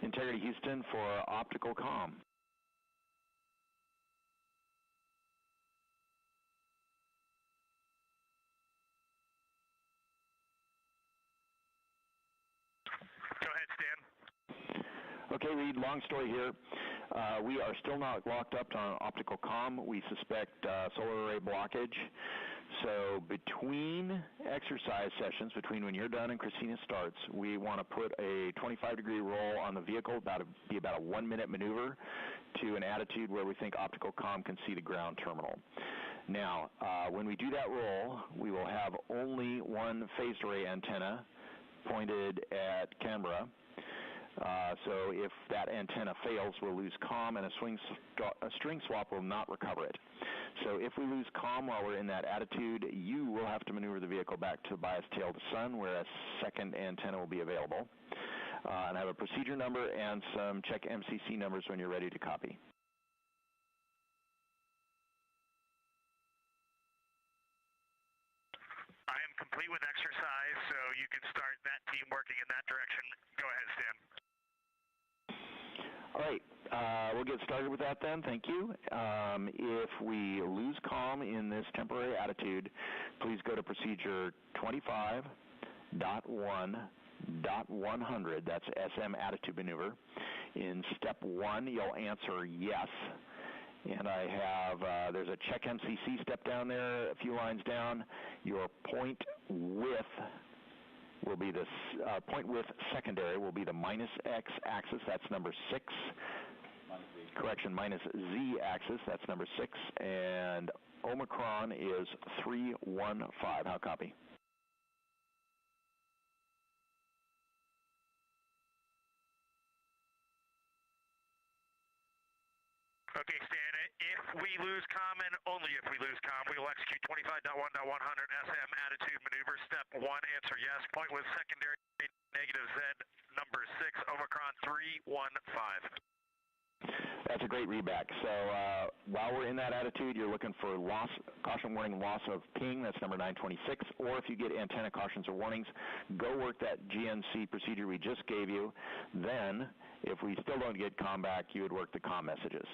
Speaker 2: Integrity Houston for Optical Comm.
Speaker 5: Go ahead, Stan.
Speaker 2: Okay, Reed, long story here. We are still not locked up on Optical Comm. We suspect solar array blockage. So between exercise sessions, between when you're done and Christina starts, we want to put a 25-degree roll on the vehicle, be about a 1-minute maneuver to an attitude where we think Optical Comm can see the ground terminal. Now, when we do that roll, we will have only one phased array antenna pointed at Canberra. So if that antenna fails, we'll lose comm, and a string swap will not recover it. So if we lose comm while we're in that attitude, you will have to maneuver the vehicle back to bias tail to sun, where a second antenna will be available. And I have a procedure number and some check MCC numbers when you're ready to copy.
Speaker 5: I am complete with exercise, so you can start that team working in that direction. Go ahead, Stan.
Speaker 2: All right, we'll get started with that then. Thank you. If we lose comm in this temporary attitude, please go to procedure 25.1.100. That's SM attitude maneuver. In step 1, you'll answer yes. And I have, there's a check MCC step down there, a few lines down. Your point width will be the point width secondary will be the minus X axis, that's number 6. Correction, minus Z axis, that's number 6. And Omicron is 315. How copy?
Speaker 5: Okay, Stan, if we lose comm and only if we lose comm, we will execute 25.1.100 SM attitude maneuver. Step 1, answer yes. Point with secondary negative Z, number 6, Omicron 315.
Speaker 2: That's a great readback. So while we're in that attitude, you're looking for loss, caution warning, loss of ping, that's number 926, or if you get antenna cautions or warnings, go work that GNC procedure we just gave you. Then, if we still don't get comm back, you would work the comm messages.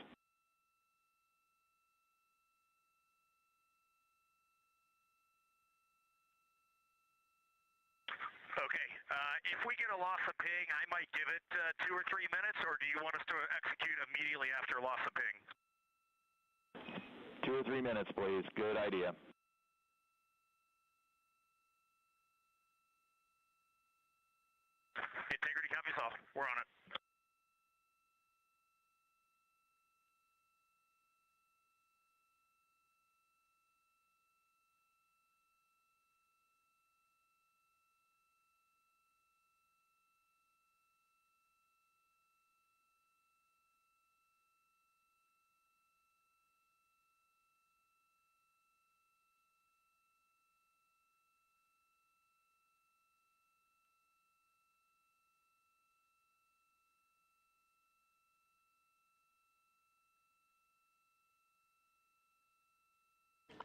Speaker 5: Okay, if we get a loss of ping, I might give it 2 or 3 minutes, or do you want us to execute immediately after loss of ping?
Speaker 2: 2 or 3 minutes, please. Good idea.
Speaker 5: Integrity copies all. We're on it.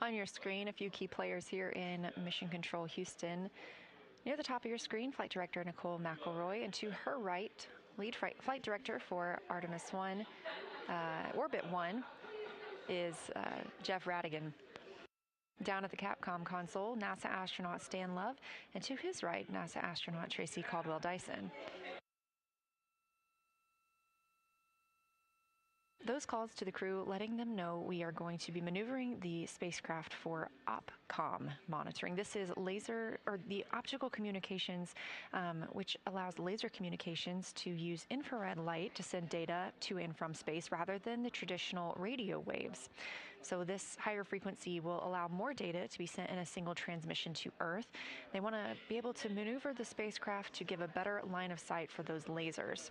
Speaker 3: On your screen, a few key players here in Mission Control Houston. Near the top of your screen, Flight Director Nicole McElroy, and to her right, Lead Flight Director for Artemis 1, Orbit 1, is Jeff Radigan. Down at the Capcom console, NASA astronaut Stan Love, and to his right, NASA astronaut Tracy Caldwell-Dyson. Those calls to the crew letting them know we are going to be maneuvering the spacecraft for OpComm monitoring. This is the optical communications, which allows laser communications to use infrared light to send data to and from space rather than the traditional radio waves. So this higher frequency will allow more data to be sent in a single transmission to Earth. They want to be able to maneuver the spacecraft to give a better line of sight for those lasers.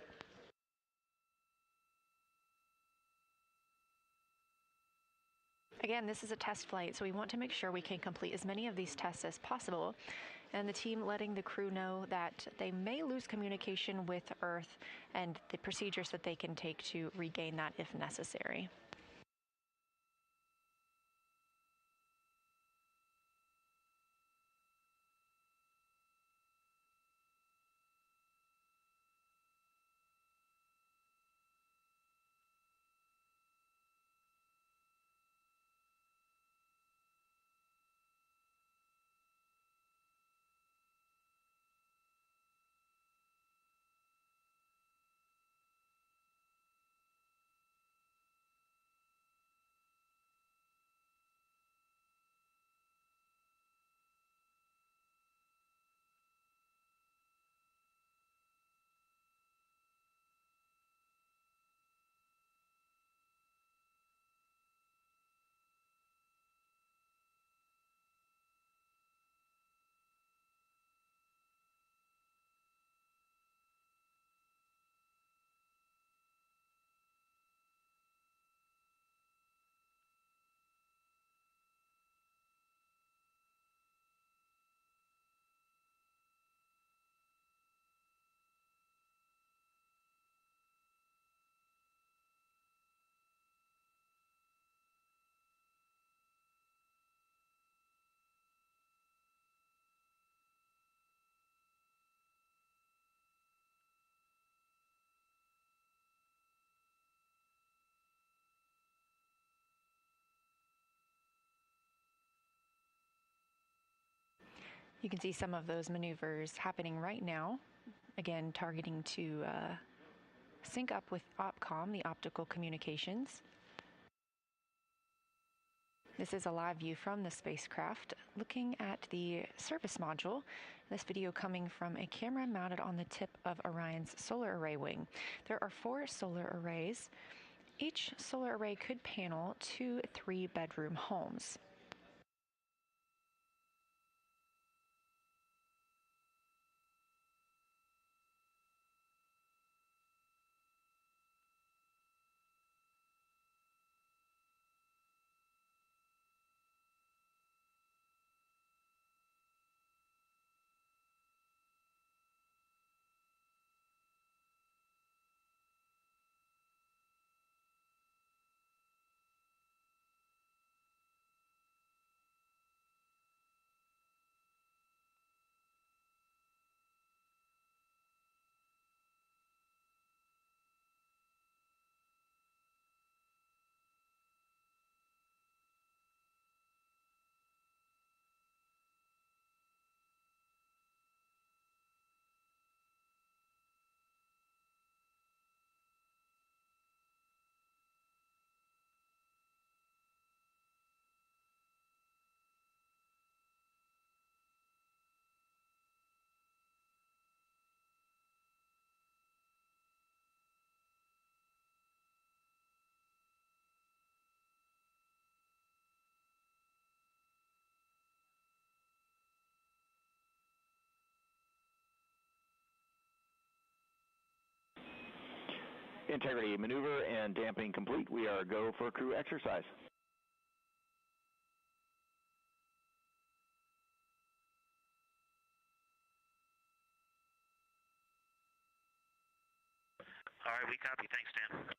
Speaker 3: Again, this is a test flight, so we want to make sure we can complete as many of these tests as possible. And the team letting the crew know that they may lose communication with Earth and the procedures that they can take to regain that if necessary. You can see some of those maneuvers happening right now. Again, targeting to sync up with OPCOM, the optical communications. This is a live view from the spacecraft looking at the service module. This video coming from a camera mounted on the tip of Orion's solar array wing. There are 4 solar arrays. Each solar array could panel 2 3-bedroom homes.
Speaker 2: Integrity maneuver and damping complete. We are go for crew exercise.
Speaker 1: All right, we copy. Thanks, Dan.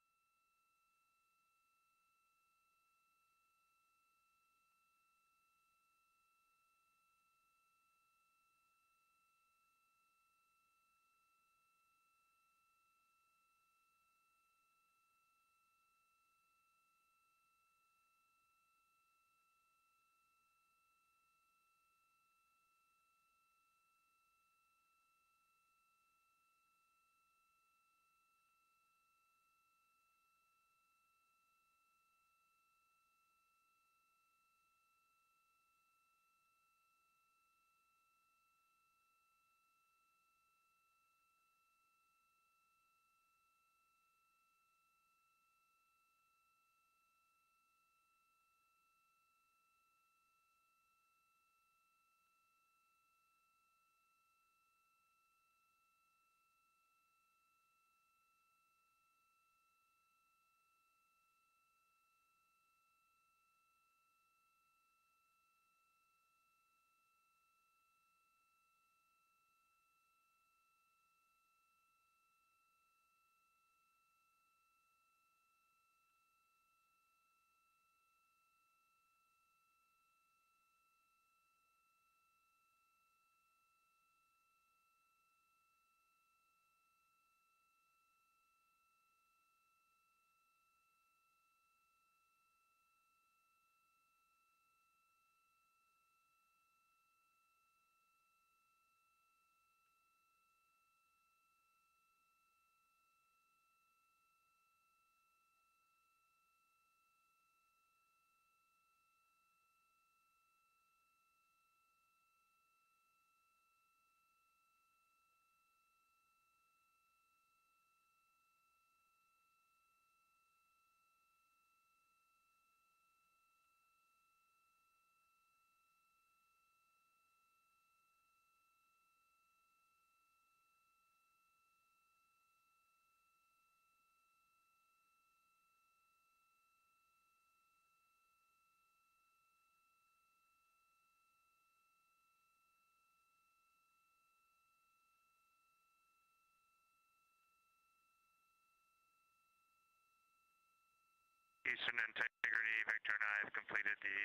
Speaker 1: Eastern Integrity, Vector and I have completed the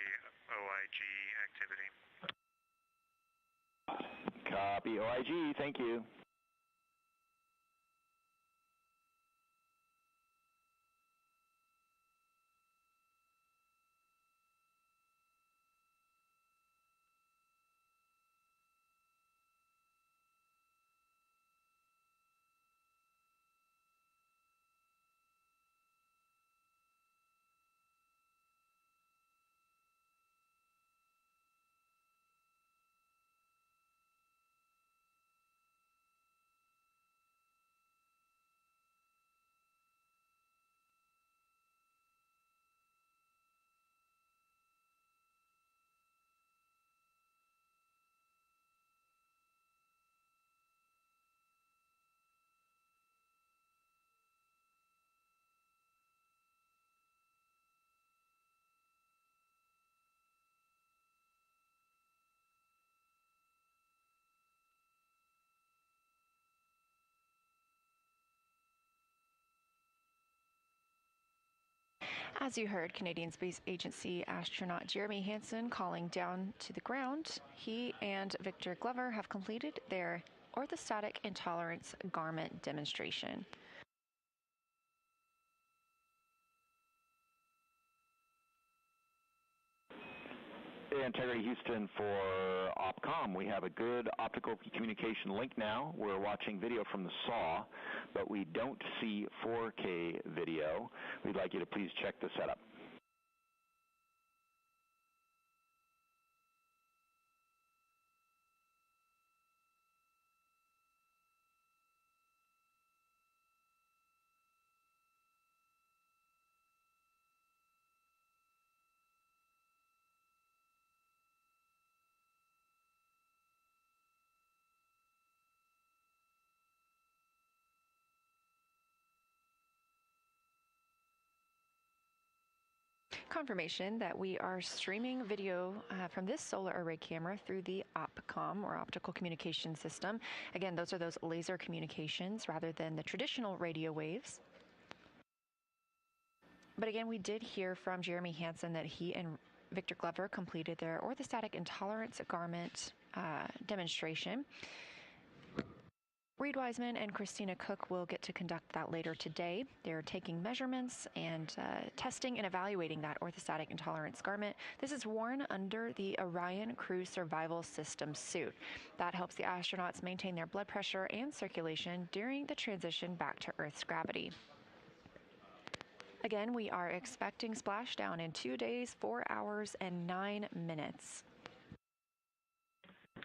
Speaker 1: OIG activity.
Speaker 2: Copy OIG. Thank you.
Speaker 3: As you heard, Canadian Space Agency astronaut Jeremy Hansen calling down to the ground. He and Victor Glover have completed their orthostatic intolerance garment demonstration.
Speaker 2: Integrity Houston for OPCOM. We have a good optical communication link now. We're watching video from the SAW, but we don't see 4K video. We'd like you to please check the setup.
Speaker 3: Confirmation that we are streaming video from this solar array camera through the OPCOM, or optical communication system. Again, those are those laser communications rather than the traditional radio waves. But again, we did hear from Jeremy Hansen that he and Victor Glover completed their orthostatic intolerance garment demonstration. Reed Wiseman and Christina Cook will get to conduct that later today. They're taking measurements and testing and evaluating that orthostatic intolerance garment. This is worn under the Orion Crew Survival System suit. That helps the astronauts maintain their blood pressure and circulation during the transition back to Earth's gravity. Again, we are expecting splashdown in 2 days, 4 hours, and 9 minutes.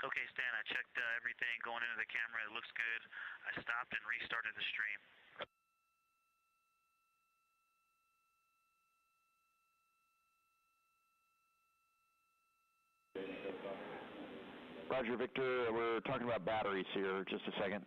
Speaker 1: Okay, Stan, I checked everything going into the camera. It looks good. I stopped and restarted the stream.
Speaker 2: Roger, Victor. We're talking about batteries here. Just a second.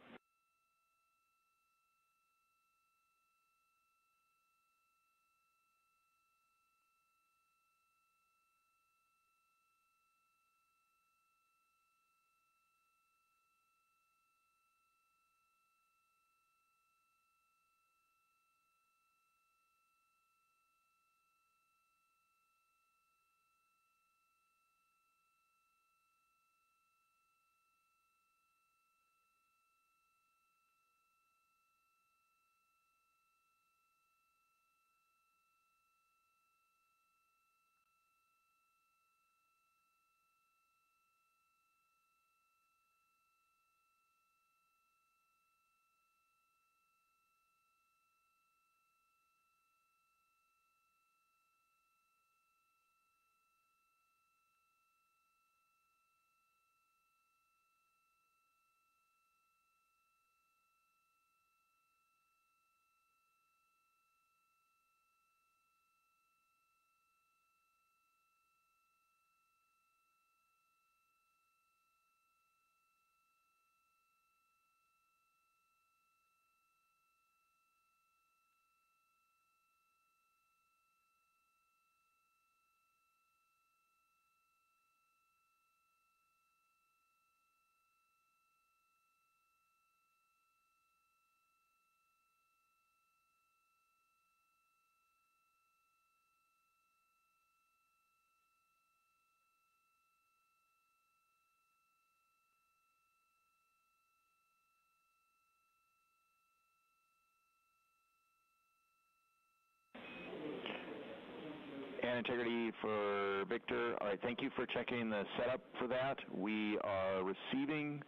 Speaker 2: And integrity for Victor. All right, thank you for checking the setup for that. We are receiving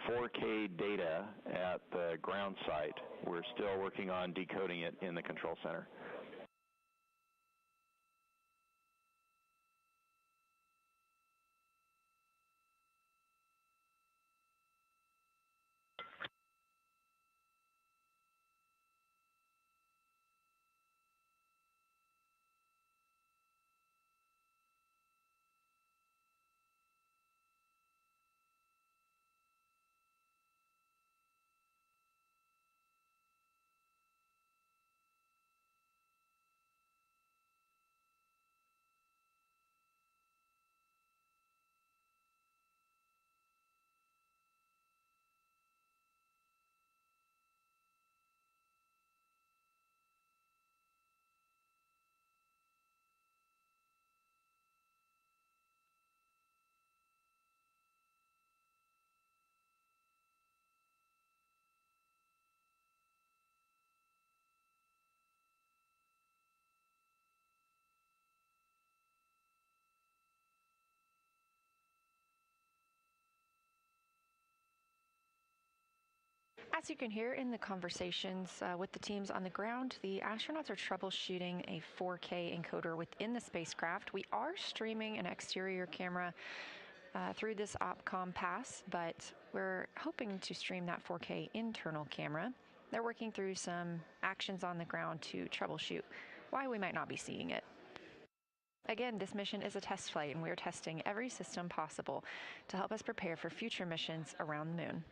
Speaker 2: 4K data at the ground site. We're still working on decoding it in the control center.
Speaker 3: as you can hear in the conversations with the teams on the ground, the astronauts are troubleshooting a 4K encoder within the spacecraft. We are streaming an exterior camera through this Opcom pass, but we're hoping to stream that 4K internal camera. They're working through some actions on the ground to troubleshoot why we might not be seeing it. Again, this mission is a test flight, and we are testing every system possible to help us prepare for future missions around the moon.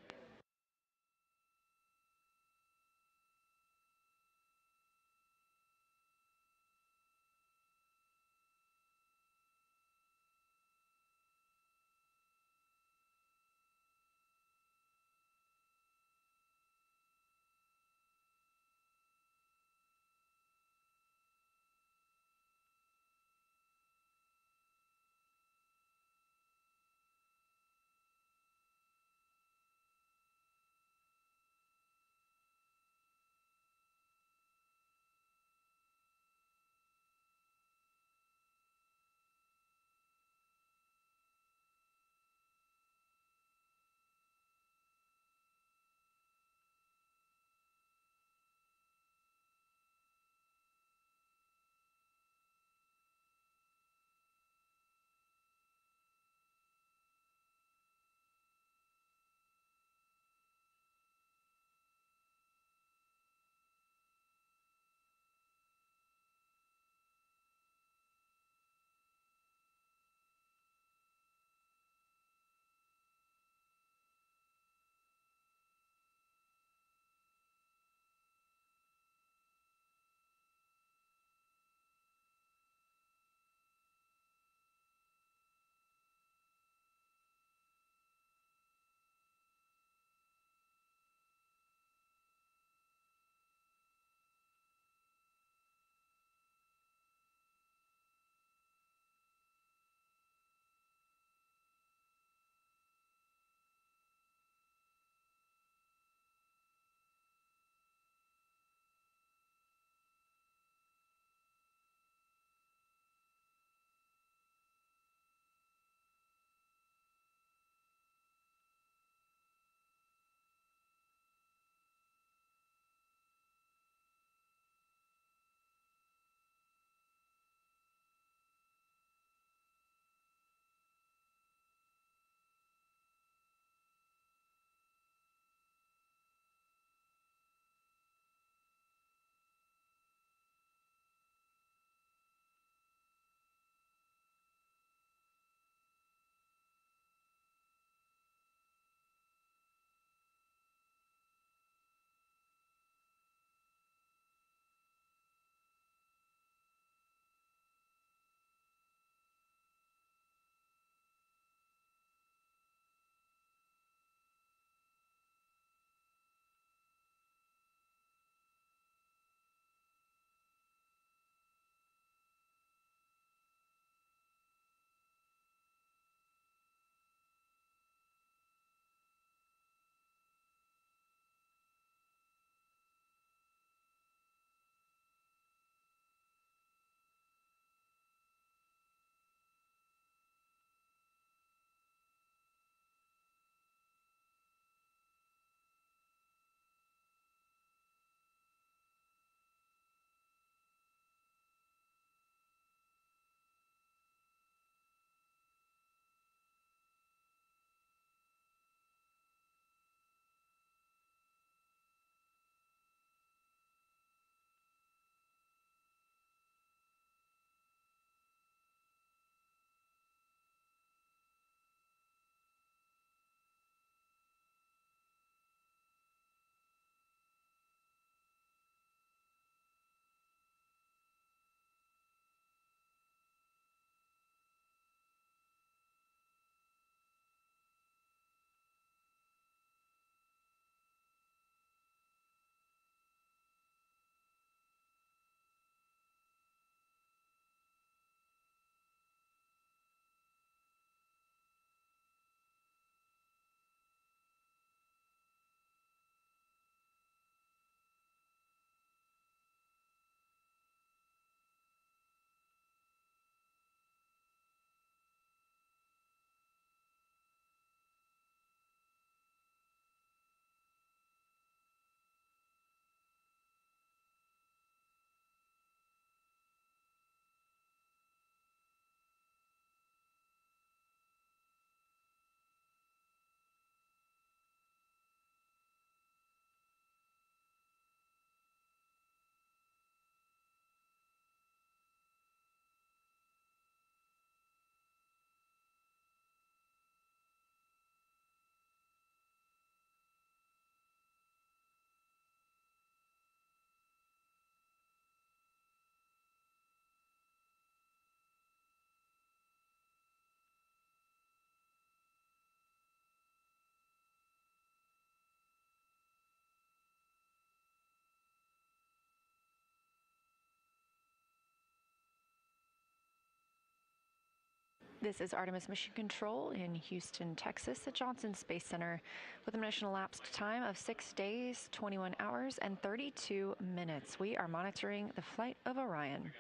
Speaker 3: This is Artemis Mission Control in Houston, Texas at Johnson Space Center with a mission elapsed time of 6 days, 21 hours, and 32 minutes. We are monitoring the flight of Orion.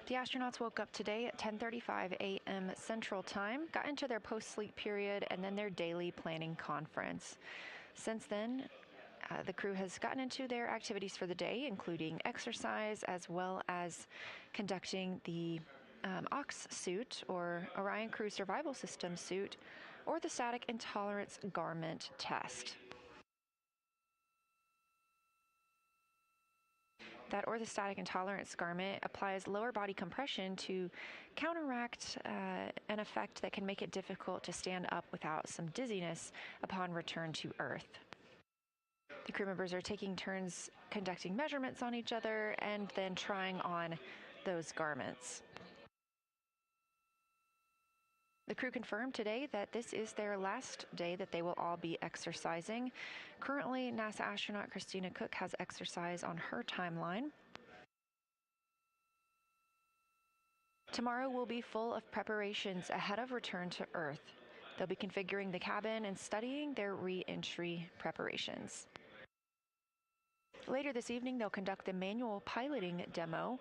Speaker 3: The astronauts woke up today at 10:35 a.m. Central Time, got into their post-sleep period, and then their daily planning conference. Since then, the crew has gotten into their activities for the day, including exercise, as well as conducting the OX suit, or Orion Crew Survival System suit, or the Static Intolerance Garment test. That orthostatic intolerance garment applies lower body compression to counteract an effect that can make it difficult to stand up without some dizziness upon return to Earth. The crew members are taking turns conducting measurements on each other and then trying on those garments. The crew confirmed today that this is their last day that they will all be exercising. Currently, NASA astronaut Christina Cook has exercise on her timeline. Tomorrow will be full of preparations ahead of return to Earth. They'll be configuring the cabin and studying their re-entry preparations. Later this evening, they'll conduct the manual piloting demo.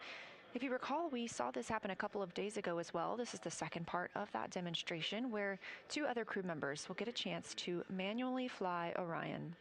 Speaker 3: If you recall, we saw this happen a couple of days ago as well. This is the second part of that demonstration where 2 other crew members will get a chance to manually fly Orion.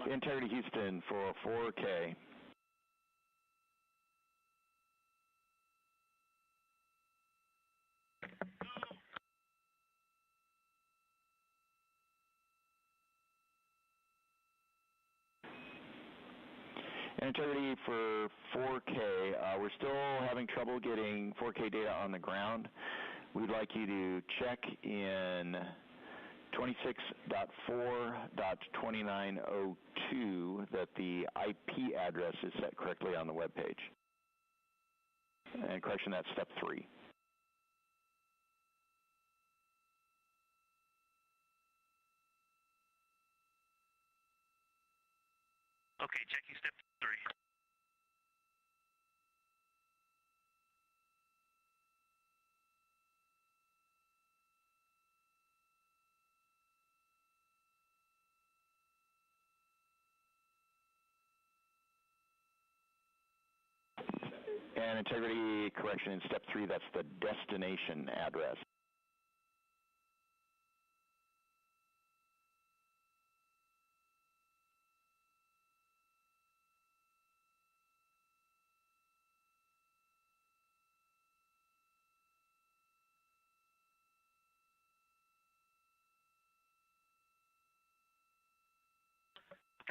Speaker 2: Integrity Houston for 4K. Integrity for 4K, we're still having trouble getting 4K data on the ground. We'd like you to check in 26.4.2902 that the IP address is set correctly on the web page. And correction, that's step 3.
Speaker 1: Okay, checking step 3.
Speaker 2: And integrity correction in step 3, that's the destination address.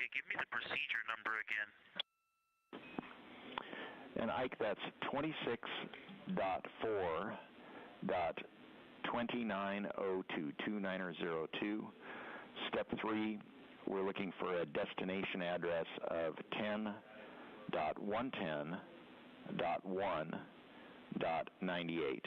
Speaker 1: Okay, give me the procedure number again.
Speaker 2: And Ike, that's 26.4.2902, Step 3, we're looking for a destination address of 10.110.1.98.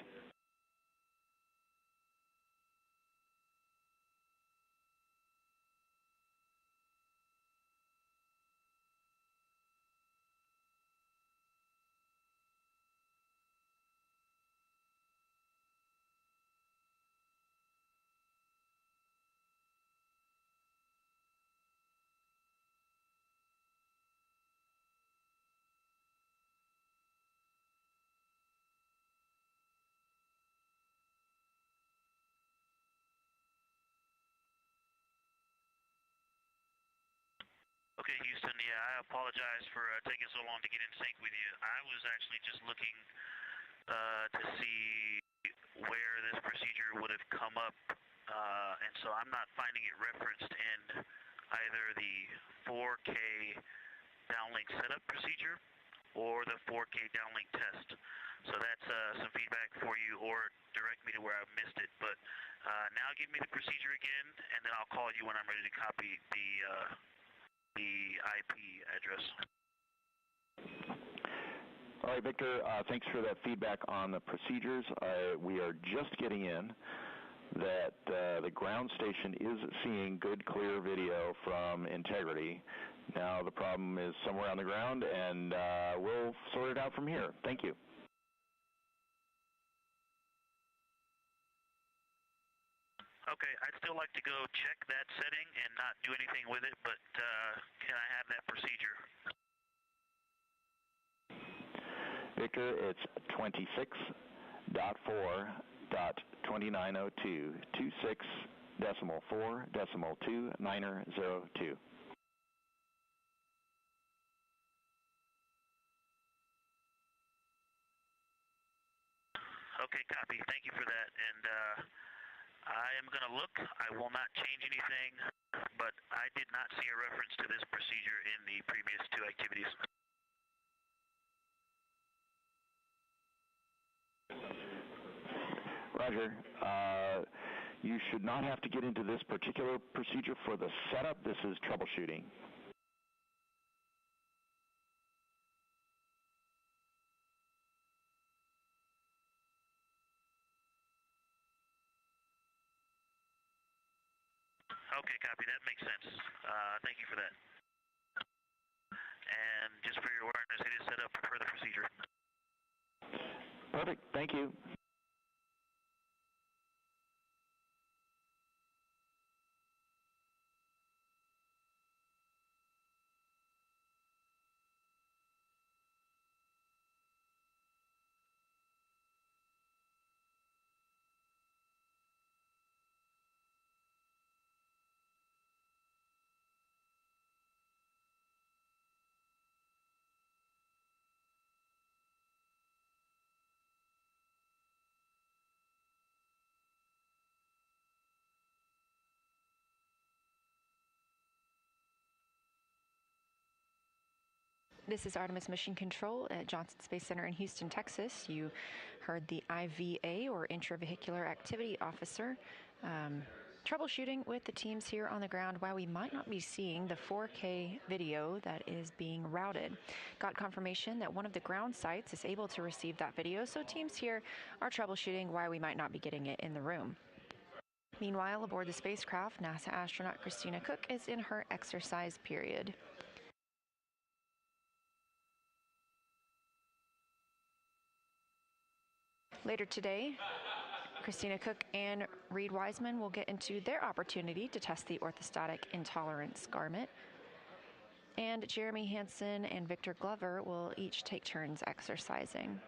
Speaker 1: Okay, Houston, yeah, I apologize for taking so long to get in sync with you. I was actually just looking to see where this procedure would have come up, and so I'm not finding it referenced in either the 4K downlink setup procedure or the 4K downlink test. So that's some feedback for you, or direct me to where I missed it. But now give me the procedure again, and then I'll call you when I'm ready to copy the IP address.
Speaker 2: All right, Victor, thanks for that feedback on the procedures. We are just getting in that the ground station is seeing good, clear video from integrity. Now the problem is somewhere on the ground, and we'll sort it out from here. Thank you.
Speaker 1: Okay, I'd still like to go check that setting and not do anything with it, but can I have that procedure?
Speaker 2: Victor, it's 26.4.2902, 26.4.2902.
Speaker 1: Okay, copy. Thank you for that. And I am going to look. I will not change anything, but I did not see a reference to this procedure in the previous two activities.
Speaker 2: Roger. You should not have to get into this particular procedure for the setup. This is troubleshooting.
Speaker 1: Okay, copy. That makes sense. Thank you for that. And just for your awareness, it is set up for the procedure.
Speaker 2: Perfect. Thank you.
Speaker 3: This is Artemis Mission Control at Johnson Space Center in Houston, Texas. You heard the IVA, or Intravehicular Activity Officer, troubleshooting with the teams here on the ground why we might not be seeing the 4K video that is being routed. Got confirmation that one of the ground sites is able to receive that video, so teams here are troubleshooting why we might not be getting it in the room. Meanwhile, aboard the spacecraft, NASA astronaut Christina Cook is in her exercise period. Later today, Christina Cook and Reed Wiseman will get into their opportunity to test the orthostatic intolerance garment. And Jeremy Hansen and Victor Glover will each take turns exercising.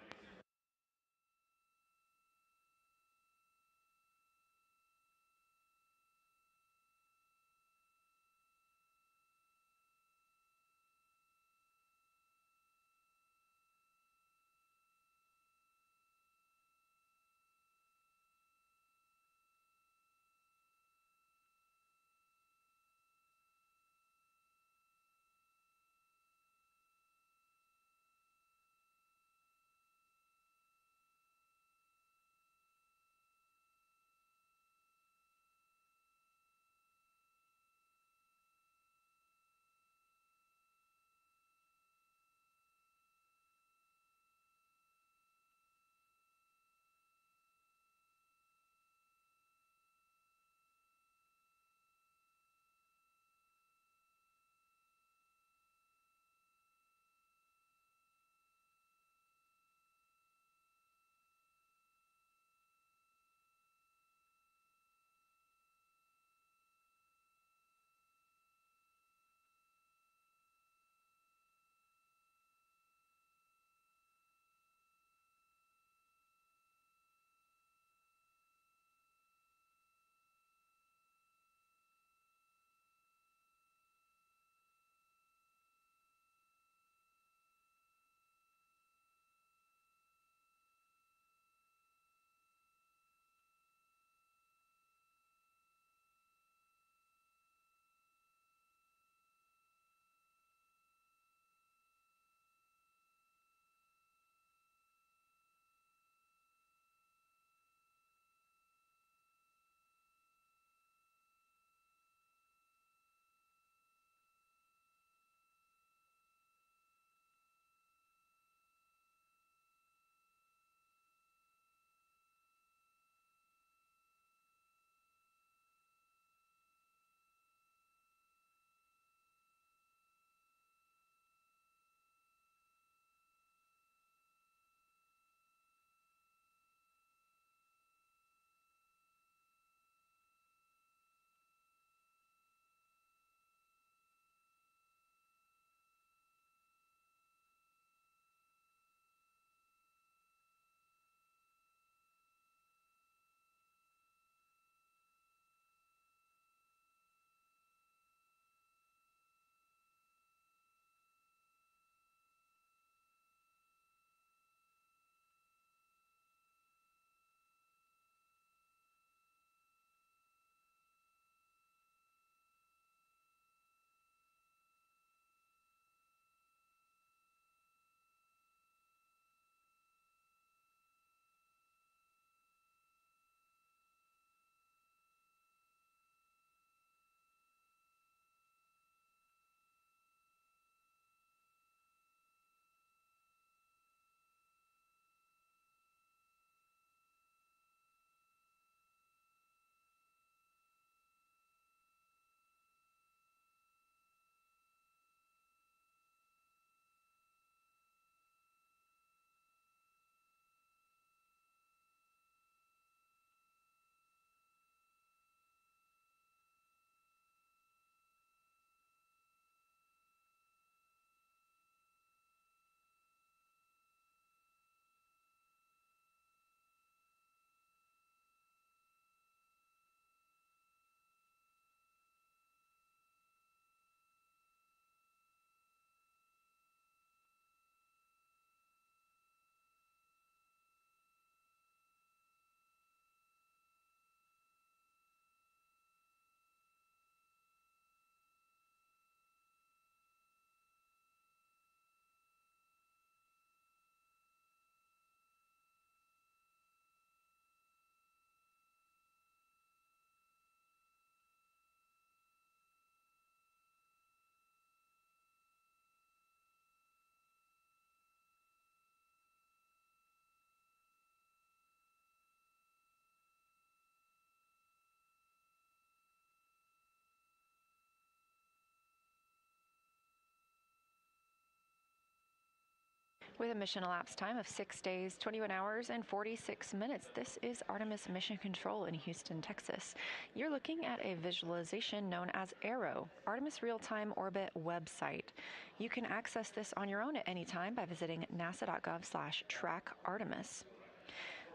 Speaker 3: With a mission elapsed time of 6 days, 21 hours, and 46 minutes, this is Artemis Mission Control in Houston, Texas. You're looking at a visualization known as ARROW, Artemis Real-Time Orbit website. You can access this on your own at any time by visiting nasa.gov/trackartemis.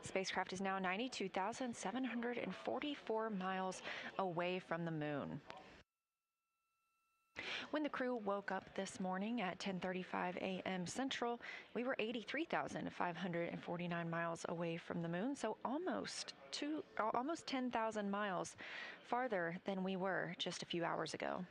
Speaker 3: The spacecraft is now 92,744 miles away from the moon. When the crew woke up this morning at 10:35 a.m. Central, we were 83,549 miles away from the moon, so almost 10,000 miles farther than we were just a few hours ago.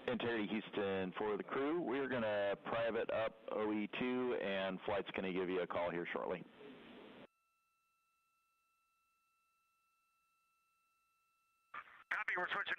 Speaker 2: Integrity Houston, for the crew, we're going to private up OE2, and flight's going to give you a call here shortly.
Speaker 5: Copy, we're switching.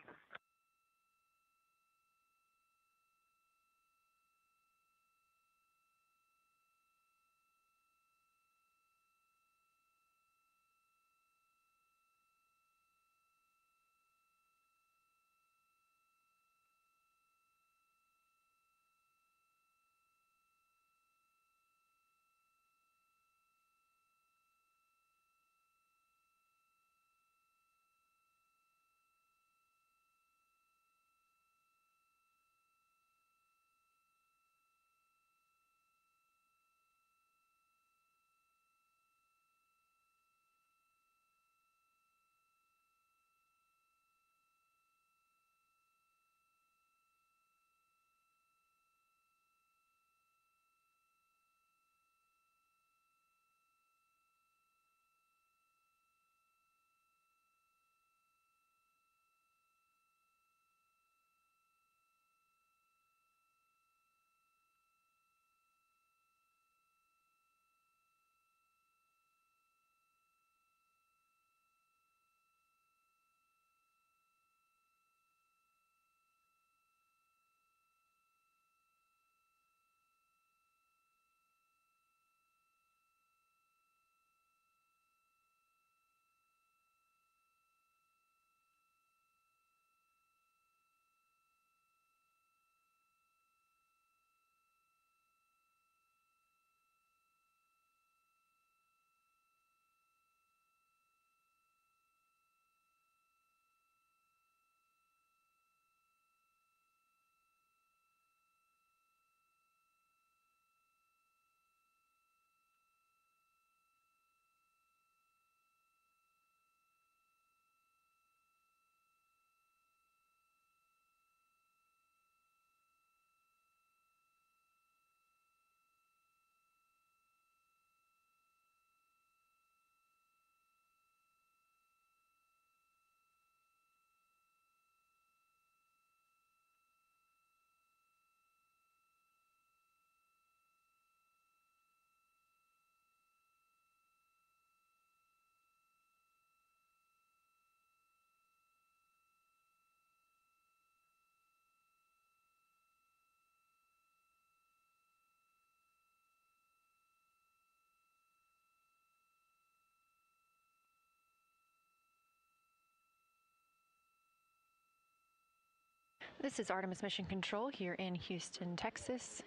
Speaker 3: This is Artemis Mission Control here in Houston, Texas.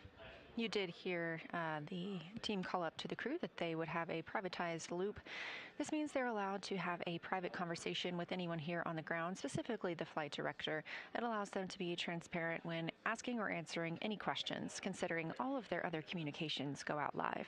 Speaker 3: You did hear the team call up to the crew that they would have a privatized loop. This means they're allowed to have a private conversation with anyone here on the ground, specifically the flight director. It allows them to be transparent when asking or answering any questions, considering all of their other communications go out live.